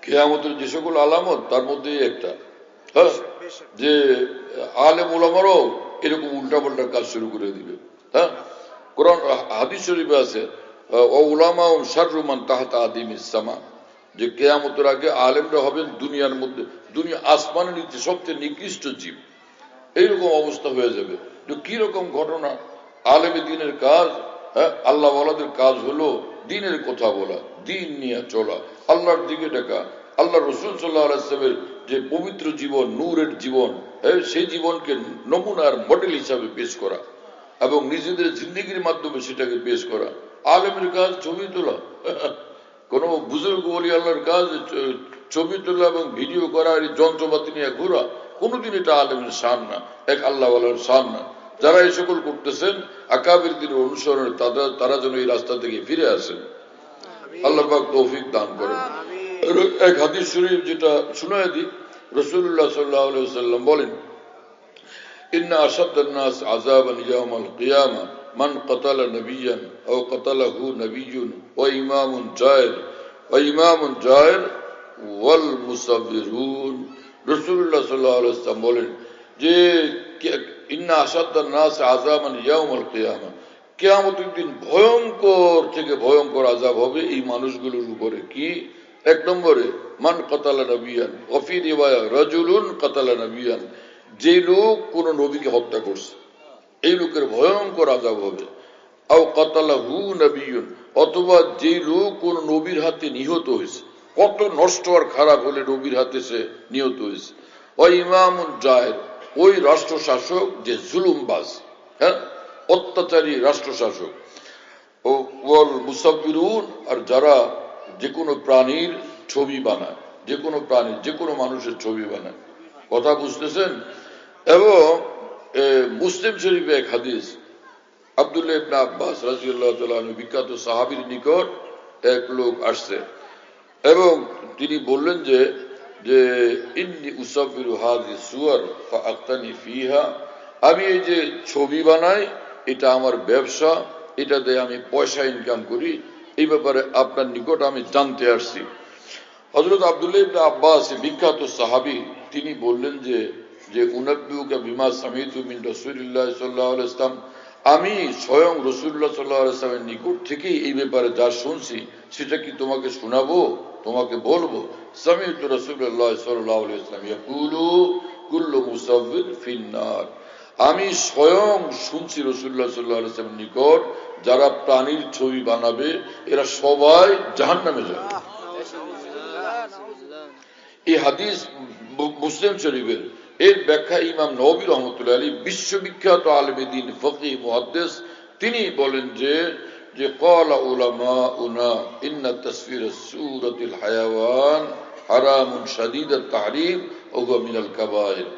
কিয়ামতের যে সকল আলামত, তার মধ্যে একটা, হ্যাঁ, যে আলেম ওলামারও এরকম উল্টা পাল্টা কাজ শুরু করে দিবে। হ্যাঁ, কোরআন হাদিস শরীফে আছে ও উলামা শাররু মান তাহতা আদিমিস সামা, যে কিয়ামতের আগে আলেমরা হবেন দুনিয়ার মধ্যে, দুনিয়া আসমানের নিচে সবচেয়ে নিকৃষ্ট জীব। এইরকম অবস্থা হয়ে যাবে। তো কি রকম ঘটনা? আলেমে দ্বীনের কাজ, হ্যাঁ, আল্লাহ ওয়ালাদের কাজ হলো দ্বীনের কথা বলা, দ্বীন নিয়ে চলা, আল্লাহর দিকে ডাকা, আল্লাহ রাসূল সাল্লাল্লাহু আলাইহি ওয়াসাল্লামের যে পবিত্র জীবন, নূরের জীবন, সেই জীবনকে নমুনার মডেল হিসাবে পেশ করা এবং নিজেদের জিন্দেগির মাধ্যমে সেটাকে পেশ করা। আলেমের কাজ ছবি তোলা। কোন বুজুর্গ ওলি আল্লাহর কাজ ছবি তোলা এবং ভিডিও করা, এই যন্ত্রপাতি নিয়ে ঘোরা, কোনদিন এটা আলেমের শান না, এক আল্লাহ ওয়ালার শান না। যারা এই সকল করতেছেন আকাবির দিনের অনুসরণে, তারা যেন এই রাস্তা থেকে ফিরে আসেন। আল্লাহ পাক তৌফিক দান করেন। এক হাদিস শরীফ যেটা শুনায় দিই, রাসূলুল্লাহ সাল্লাল্লাহু আলাইহি ওয়াসাল্লাম বলেন, ইন্না আশাদ্দান নাস আযাবান ইয়াওমাল কিয়ামা মান কাতালা নবিয়ান আও কাতালাহু নবিয়্যুন ওয়া ইমামুন জায়ের ওয়াল মুসাব্বিরুন। রাসূলুল্লাহ সাল্লাল্লাহু আলাইহি ওয়াসাল্লাম বলেন যে ইন্না আশাদ্দান নাস আযাবান ইয়াওমাল কিয়ামা, কিয়ামতের দিন ভয়ঙ্কর থেকে ভয়ঙ্কর আযাব হবে এই মানুষগুলোর উপরে। কি? এক নম্বরে মান কাতালা নবিয়ান, ওয়া ফি রিওয়ায়া রাজুলুন কাতালা নবিয়ান, যে লোক কোন নবীকে হত্যা করছে, এই লোকের ভয়ঙ্কর আযাব হবে। আও কাতালাহু নবিয়্যুন, অথবা যে লোক কোন নবীর হাতে নিহত হয়েছে, কত নষ্ট আর খারাপ হলে নবীর হাতে সে নিহত হয়েছে, ওই ইমামুন জায়ের, ওই রাষ্ট্র শাসক যে জুলুমবাজ, হ্যাঁ, অত্যাচারী রাষ্ট্র শাসক, ও ওয়াল মুসাব্বিরুন, আর যারা যে কোনো প্রাণীর ছবি বানায়, যে কোনো প্রাণীর, যে কোনো মানুষের ছবি বানায়। কথা বুঝতেছেন? এবং মুসলিম শরীফে এক হাদিস, আব্দুল্লাহ ইবনে আব্বাস রাদিয়াল্লাহু তাআলা আনহু, বিখ্যাত সাহাবীর নিকট এক লোক আসছে এবং তিনি বললেন যে ইন্নী উসাব্বিরু হাযিহি সুওয়ার ফাআক্তানি ফিহা, আমি এই যে ছবি বানাই এটা আমার ব্যবসা, এটা দিয়ে আমি পয়সা ইনকাম করি, এই ব্যাপারে আপনার নিকট আমি জানতে আসছি। হযরত আব্দুল্লাহ ইবনে আব্বাস বিখ্যাত সাহাবী, তিনি বললেন যে উনাব্বিউকা বিমা সামিতু মিন রাসূলিল্লাহ সাল্লাল্লাহু আলাইহি ওয়াসাল্লাম, আমি স্বয়ং রাসূলুল্লাহ সাল্লাল্লাহু আলাইহি ওয়াসাল্লামের নিকট থেকেই এই ব্যাপারে যা শুনছি সেটা কি তোমাকে শোনাবো, তোমাকে বলবো। সামিতু রাসূলুল্লাহ সাল্লাল্লাহু আলাইহি ওয়াসাল্লাম ইয়াকুলু কুল্লু মুসাব্বির ফিন্নার, আমি স্বয়ং শুনছি রাসূলুল্লাহ সাল্লাল্লাহু আলাইহি ওয়াসাল্লামের নিকট যারা প্রাণীর ছবি বানাবে এরা সবাই জাহান্নামে যাবে। এই হাদিস মুসলিম শরীফের। এর ব্যাখ্যা ইমাম নববী রাহমাতুল্লাহ আলাইহি, বিশ্ববিখ্যাত আলেম দ্বীন, ফকিহ, মুহাদ্দিস, তিনি বলেন যে ক্বালা উলামাউনা ইন্না তাসফির সূরাতিল হায়াওয়ান হারামুন শাদীদুত তাহরীম ওয়া হুয়া মিনাল কাবায়ের।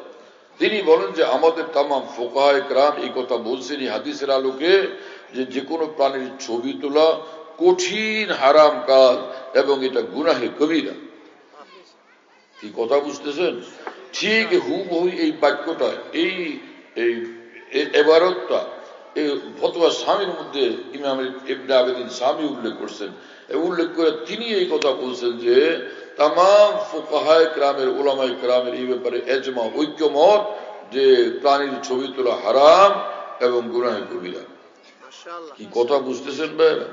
তিনি বলেন যে আমাদের তামাম ফুকাহায়ে কেরাম এই কথা বলছেন এই হাদিসের আলোকে যে কোনো প্রাণীর ছবি তোলা কঠিন হারাম কাজ এবং এটা গুনাহে কবিরা। কি কথা বুঝতেছেন? ঠিক হুবহু এই বাক্যটা, এই ইবারতটা এই ফতোয়া শামীর মধ্যে ইমাম ইবনে আবিদিন শামী উল্লেখ করছেন। উল্লেখ করে তিনি এই কথা বলছেন যে তামাম ফুকাহায়ে কেরামের, উলামায়ে কেরামের এই ব্যাপারে এজমা, ঐক্যমত যে প্রাণীর ছবি তোলা হারাম এবং গুনাহে কবিরা। কি কথা বুঝতেছেন ভাইরা?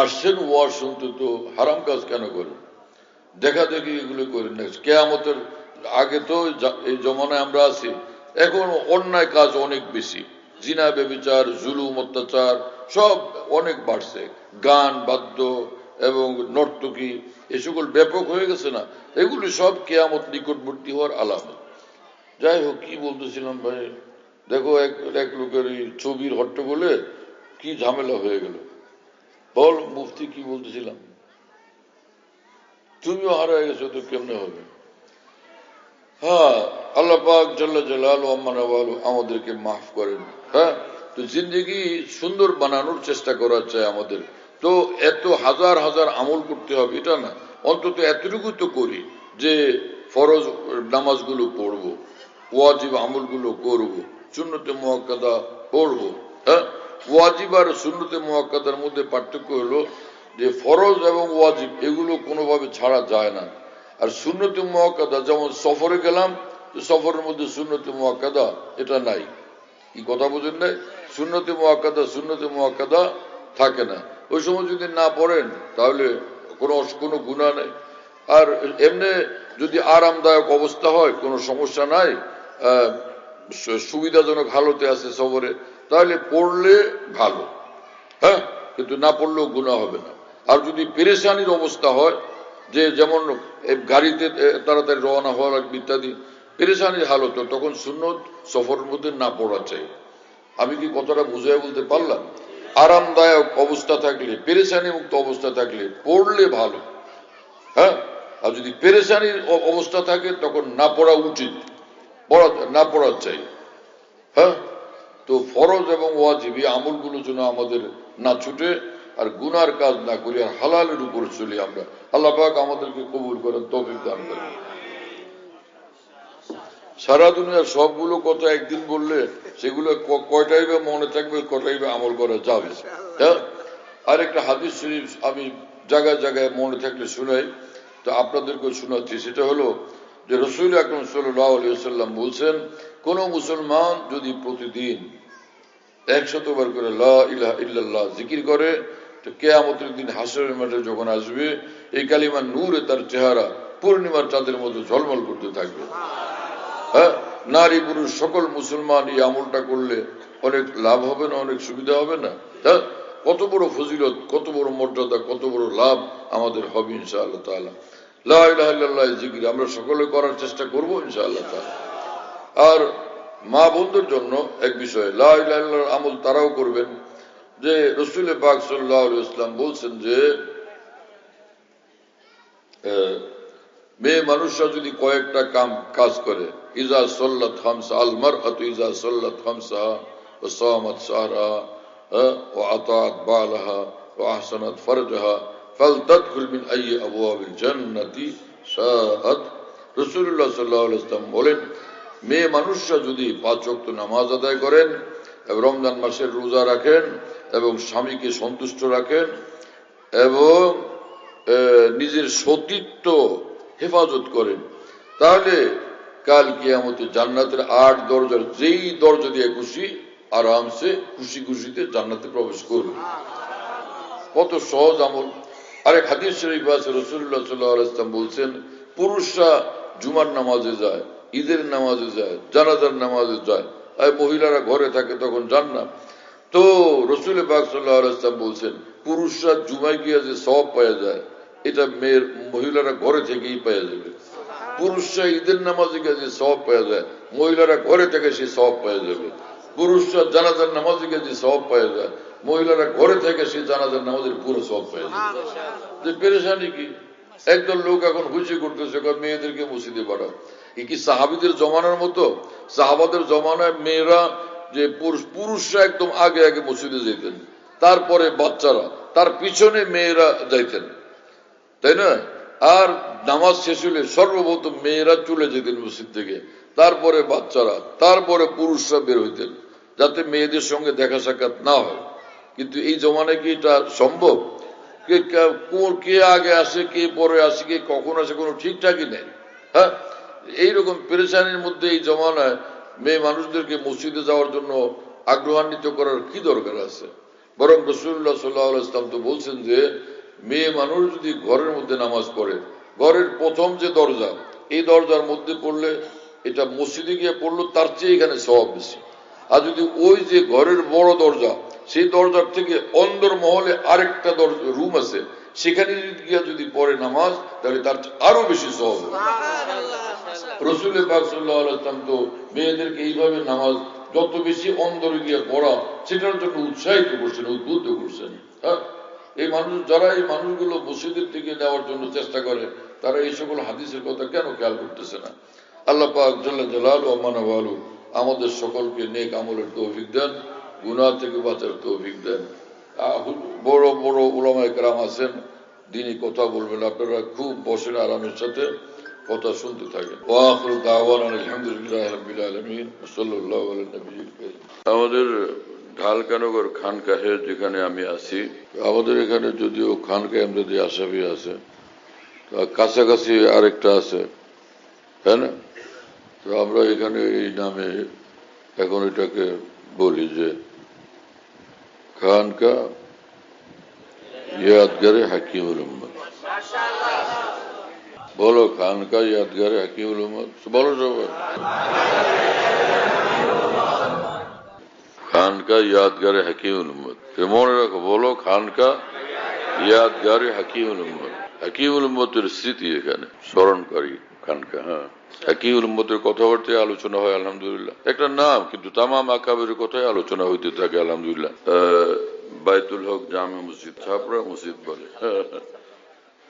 আসছেন ওয়াজ শুনতে, তো হারাম কাজ কেন করেন? দেখা দেখি এগুলো করেন না। কিয়ামতের আগে তো এই জমানায় আমরা আছি, এখন অন্যায় কাজ অনেক বেশি, জিনা, ব্যভিচার, জুলুম, অত্যাচার সব অনেক বাড়ছে, গান, বাদ্য এবং নর্তকী এ সকল ব্যাপক হয়ে গেছে না, এগুলি সব কিয়ামত নিকটবর্তী হওয়ার আলামত। যাই হোক, কি বলতেছিলাম ভাই, দেখো এক লোকের এই ছবির হট্টগোলে কি ঝামেলা হয়ে গেল। বল মুফতি, কি বলতেছিলাম? তুমিও হারায় গেছো তো কেমনে হবে? হ্যাঁ, আল্লাহ পাক জাল্লা জালালু আম্মা নাওয়ালু আমাদেরকে মাফ করেন। হ্যাঁ, তো জিন্দেগি সুন্দর বানানোর চেষ্টা করা চাই আমাদের। তো এত হাজার হাজার আমল করতে হবে এটা না, অন্তত এতটুকু তো করি যে ফরজ নামাজগুলো পড়বো, ওয়াজিব আমলগুলো করবো, সুন্নতে মুআক্কাদা পড়বো। হ্যাঁ, ওয়াজিব আর সুন্নতে মুআক্কাদার মধ্যে পার্থক্য হলো যে ফরজ এবং ওয়াজিব এগুলো কোনোভাবে ছাড়া যায় না। আর সুন্নতে মুআক্কাদা, যেমন সফরে গেলাম, সফরের মধ্যে সুন্নতে মুআক্কাদা এটা নাই। কি কথা বুঝেন নাই? সুন্নতে মুআক্কাদা থাকে না। ওই সময় যদি না পড়েন তাহলে কোনো গুনাহ নেই। আর এমনি যদি আরামদায়ক অবস্থা হয়, কোনো সমস্যা নাই, সুবিধাজনক হালতে আছে সফরে, তাহলে পড়লে ভালো। হ্যাঁ, কিন্তু না পড়লেও গুনাহ হবে না। আর যদি পেরেশানির অবস্থা হয়, যে যেমন গাড়িতে তাড়াতাড়ি রওনা হওয়া লাগবে ইত্যাদি, পেরেশানির হালত, তখন সুন্নত সফরের মধ্যে না পড়া চাই। আমি কি কথাটা বুঝিয়ে বলতে পারলাম? আরামদায়ক অবস্থা থাকলে, পেরেশানি মুক্ত অবস্থা থাকলে পড়লে ভালো। হ্যাঁ, আর যদি পেরেশানির অবস্থা থাকে তখন না পড়া উচিত, না পড়া চাই। হ্যাঁ, তো ফরজ এবং ওয়াজিব আমলগুলো যেন আমাদের না ছুটে, আর গুনার কাজ না করি, আর হালালের উপরে চলি আমরা। আল্লাহ পাক আমাদেরকে কবুল করেন, তৌফিক দান করেন। সারা দুনিয়ার সবগুলো কথা একদিন বললে সেগুলো কয়টাই বা মনে থাকবে, কয়টাই বা আমল করা যাবে। হ্যাঁ, আর একটা হাদিস শরীফ আমি জায়গায় জায়গায় মনে থাকলে শুনাই, তো আপনাদেরকে শোনাচ্ছি। সেটা হলো যে রাসূল আকরাম সাল্লাল্লাহু আলাইহি ওয়াসাল্লাম বলছেন, কোন মুসলমান যদি প্রতিদিন 100 বার করে লা ইলাহা ইল্লাল্লাহ জিকির করে, তো কিয়ামতের দিন হাসরের মাঠে যখন আসবে, এই কালিমার নূরে তার চেহারা পূর্ণিমার চাঁদের মতো ঝলমল করতে থাকবে। হ্যাঁ, নারী পুরুষ সকল মুসলমান এই আমলটা করলে অনেক লাভ হবে না, অনেক সুবিধা হবে না? হ্যাঁ, কত বড় ফজিলত, কত বড় মর্যাদা, কত বড় লাভ আমাদের হবে ইনশাআল্লাহ তাআলা। লা ইলাহা ইল্লাল্লাহ জিকির আমরা সকলে করার চেষ্টা করব ইনশাআল্লাহ তাআলা। আর মা বোনদের জন্য এক বিষয়, লা ইলাহা ইল্লাল্লাহ আমল তারাও করবেন যে রাসূল পাক সাল্লাল্লাহু আলাইহি ওয়াসাল্লাম বলছেন যে মেয়ে মানুষরা যদি কয়েকটা কাজ করে, ইজা সাল্লাত খামসা, আল মারআতু ইজা সাল্লাত খামসা ওয়া সামাত শাহরাহা ওয়া আতাআত বালাহা ওয়া আহসানাত ফারজাহা ফালতাদখুল মিন আইয়ি আবওয়াবিল জান্নাতি শাআত। রাসূলুল্লাহ সাল্লাল্লাহু আলাইহি ওয়াসাল্লাম বলেন, মেয়ে মানুষরা যদি 5 ওয়াক্ত নামাজ আদায় করেন এবং রমজান মাসের রোজা রাখেন এবং স্বামীকে সন্তুষ্ট রাখেন এবং নিজের সতীত্ব হেফাজত করেন, তাহলে কাল কিয়ামতে জান্নাতের 8 দরজার যেই দরজা দিয়ে খুশি আরামসে খুশি খুশিতে জান্নাতে প্রবেশ করবে। কত সহজ আমল। আরেক হাদিস শরীফ আছে, রাসূলুল্লাহ সাল্লাল্লাহু আলাইহি ওয়াসাল্লাম বলছেন, পুরুষরা জুমার নামাজে যায়, ঈদের নামাজে যায়, জানাজার নামাজে যায়, আর মহিলারা ঘরে থাকে তখন যান না। তো রাসূল পাক সাল্লাল্লাহু আলাইহি ওয়াসাল্লাম বলছেন, পুরুষরা জুমায় গিয়ে যে সওয়াব পাওয়া যায়, এটা মহিলারা ঘরে থেকেই পাওয়া যাবে। পুরুষরা ঈদের নামাজে গিয়ে যে সওয়াব পাওয়া যায়, মহিলারা ঘরে থেকে সেই সওয়াব পাওয়া যাবে। পুরুষরা জানাজার নামাজে গিয়ে যে সওয়াব পাওয়া যায়, মহিলারা ঘরে থেকে সেই জানাজার নামাজের পুরো সওয়াব পাওয়া যাবে। যে পেরেশানি কি, একদল লোক এখন খুশি করতেছে মেয়েদেরকে মসজিদে পাঠাও। কি সাহাবীদের জমানার মতো? সাহাবাদের জমানায় মেয়েরা যে পুরুষরা একদম আগে আগে মসজিদে যেতেন, তারপরে বাচ্চারা, তার পিছনে মেয়েরা যাইতেন, তাই না? আর নামাজ শেষ হলে সর্বপ্রথম মেয়েরা চলে যেতেন মসজিদ থেকে, তারপরে বাচ্চারা, তারপরে পুরুষরা বের হইতেন, যাতে মেয়েদের সঙ্গে দেখা সাক্ষাৎ না হয়। কিন্তু এই জমানায় কি এটা সম্ভব? কে আগে আসে, কে পরে আসে, কে কখন আসে, কোনো ঠিকঠাকই নেই। হ্যাঁ, এইরকম পেরেশানির মধ্যে এই জমানায় মেয়ে মানুষদেরকে মসজিদে যাওয়ার জন্য আগ্রহান্বিত করার কি দরকার আছে? বরং রাসূলুল্লাহ সাল্লাল্লাহু আলাইহি ওয়াসাল্লাম তো বলছেন যে মেয়ে মানুষ যদি ঘরের মধ্যে নামাজ পড়ে, ঘরের প্রথম যে দরজা, এই দরজার মধ্যে পড়লে, এটা মসজিদে গিয়ে পড়লো তার চেয়ে এখানে সওয়াব বেশি। আর যদি ওই যে ঘরের বড় দরজা, সেই দরজার থেকে অন্দর মহলে আরেকটা দরজা রুম আছে, সেখানে গিয়ে যদি পড়ে নামাজ, তাহলে তার আরো বেশি সওয়াব হবে। রাসূল পাক সাল্লাল্লাহু আলাইহি ওয়াসাল্লাম তো মেয়েদেরকে এইভাবে নামাজ যত বেশি অন্তরে গিয়ে পড়া, সেটার জন্য উৎসাহিত করছেন, উদ্বুদ্ধ করছেন। হ্যাঁ, এই মানুষ যারা এই মানুষগুলো মসজিদের দিকে নেওয়ার জন্য চেষ্টা করে, তারা এই সকল হাদিসের কথা কেন খেয়াল করতেছে না? আল্লাহ পাক জাল্লা জালালুহু ওয়া মানওয়ালু আমাদের সকলকে নেক আমলের তৌফিক দেন, গুনাহ থেকে বাঁচার তৌফিক দেন। বড় বড় উলামায়ে কেরাম আছেন, দিনই কথা বলবেন, আপনারা খুব বসেন আরামের সাথে কথা শুনতে থাকেন। ওয়া আখিরু দাওয়ানা আলহামদুলিল্লাহি রাব্বিল আলামিন ওয়া সাল্লাল্লাহু আলা নবিয়্যিল কারীম। আমাদের ঢালকানগর খানকাহে যেখানে আমি আছি, আমাদের এখানে যদিও খানকাহ আমদাদি আশরাফি আছে, কাছাকাছি আরেকটা আছে, তাই না? তো আমরা এখানে এই নামে এখন এটাকে বলি যে খানকাহ ইয়াদগারে হাকিমুল উম্মত। বলো, খানকাহ ইয়াদগারে হাকিমুল উম্মত বলো সবাই। খানকাহ ইয়াদগারে হাকিমুল উম্মত, মনে রাখো, বলো খানকাহ ইয়াদগারে হাকিমুল উম্মত। হাকিমুল উম্মতের স্মৃতি এখানে স্মরণকারী খানকাহ। হ্যাঁ, হাকিমুল উম্মতের কথাবার্তায় আলোচনা হয় আলহামদুলিল্লাহ। একটা নাম, কিন্তু তামাম আকাবের কথাই আলোচনা হইতে থাকে আলহামদুলিল্লাহ। বাইতুল হক জামে মসজিদ, ছাপড়া মসজিদ বলে,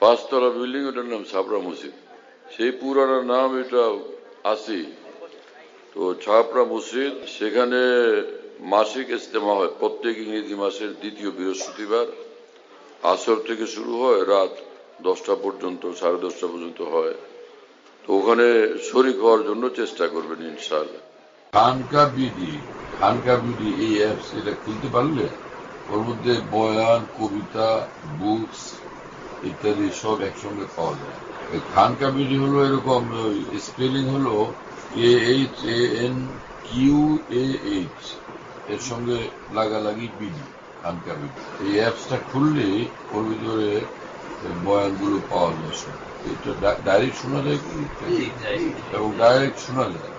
5 তলা বিল্ডিং, ওটার নাম ছাপড়া মসজিদ। সেই পুরানো নাম এটা আসি। তো ছাপড়া মসজিদ, সেখানে মাসিক ইজতেমা হয় প্রত্যেক ইংরেজি মাসের 2য় বৃহস্পতিবার। আসর থেকে শুরু হয়, রাত 10টা পর্যন্ত, 10:30 পর্যন্ত হয়। তো ওখানে শরীক হওয়ার জন্য চেষ্টা করবেন ইনশাআল্লাহ। খানকাহ বিডি এই অ্যাপস, এটা খুলতে পারলে ওর মধ্যে বয়ান, কবিতা, বুকস ইত্যাদি সব একসঙ্গে পাওয়া যায়। খানকাহ বিডি হলো এরকম, স্পেলিং হলো AHANQAH, এর সঙ্গে লাগালাগি বিডি, খানকাহ বিডি। এই অ্যাপসটা খুললে ওর ভিতরে বয়ানগুলো পাওয়া যায়। এটা ডাইরেক্ট শোনা যায় কি, এবং ডাইরেক্ট শোনা যায়।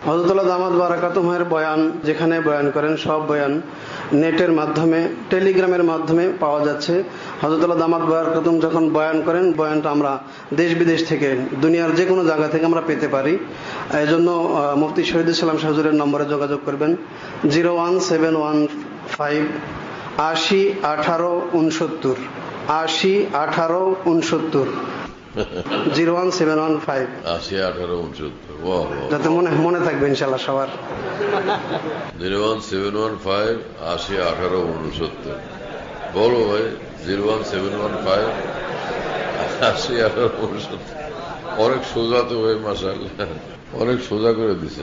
হযরতুল্লাহ দামাত বারাকাতুহুর বয়ান যেখানে বয়ান করেন সব বয়ান নেটের মাধ্যমে, টেলিগ্রামের মাধ্যমে পাওয়া যাচ্ছে। হযরতুল্লাহ দামাত বারাকাতুহু যখন বয়ান করেন, বয়ানটা আমরা দেশ বিদেশ থেকে, দুনিয়ার যে কোনো জায়গা থেকে আমরা পেতে পারি। এই জন্য মুফতি শহীদুল ইসলাম শাহ হুজুরের নম্বরে যোগাযোগ করবেন 01715 80 18 69 80 18 69 01715 80 18 69। যাতে মনে থাকবে ইনশাআল্লাহ সবার। 01715 80 18 69। বলো ভাই, 01715 80 18 69। অনেক সোজা তো ভাই, মাশাআল্লাহ, অনেক সোজা করে দিছে।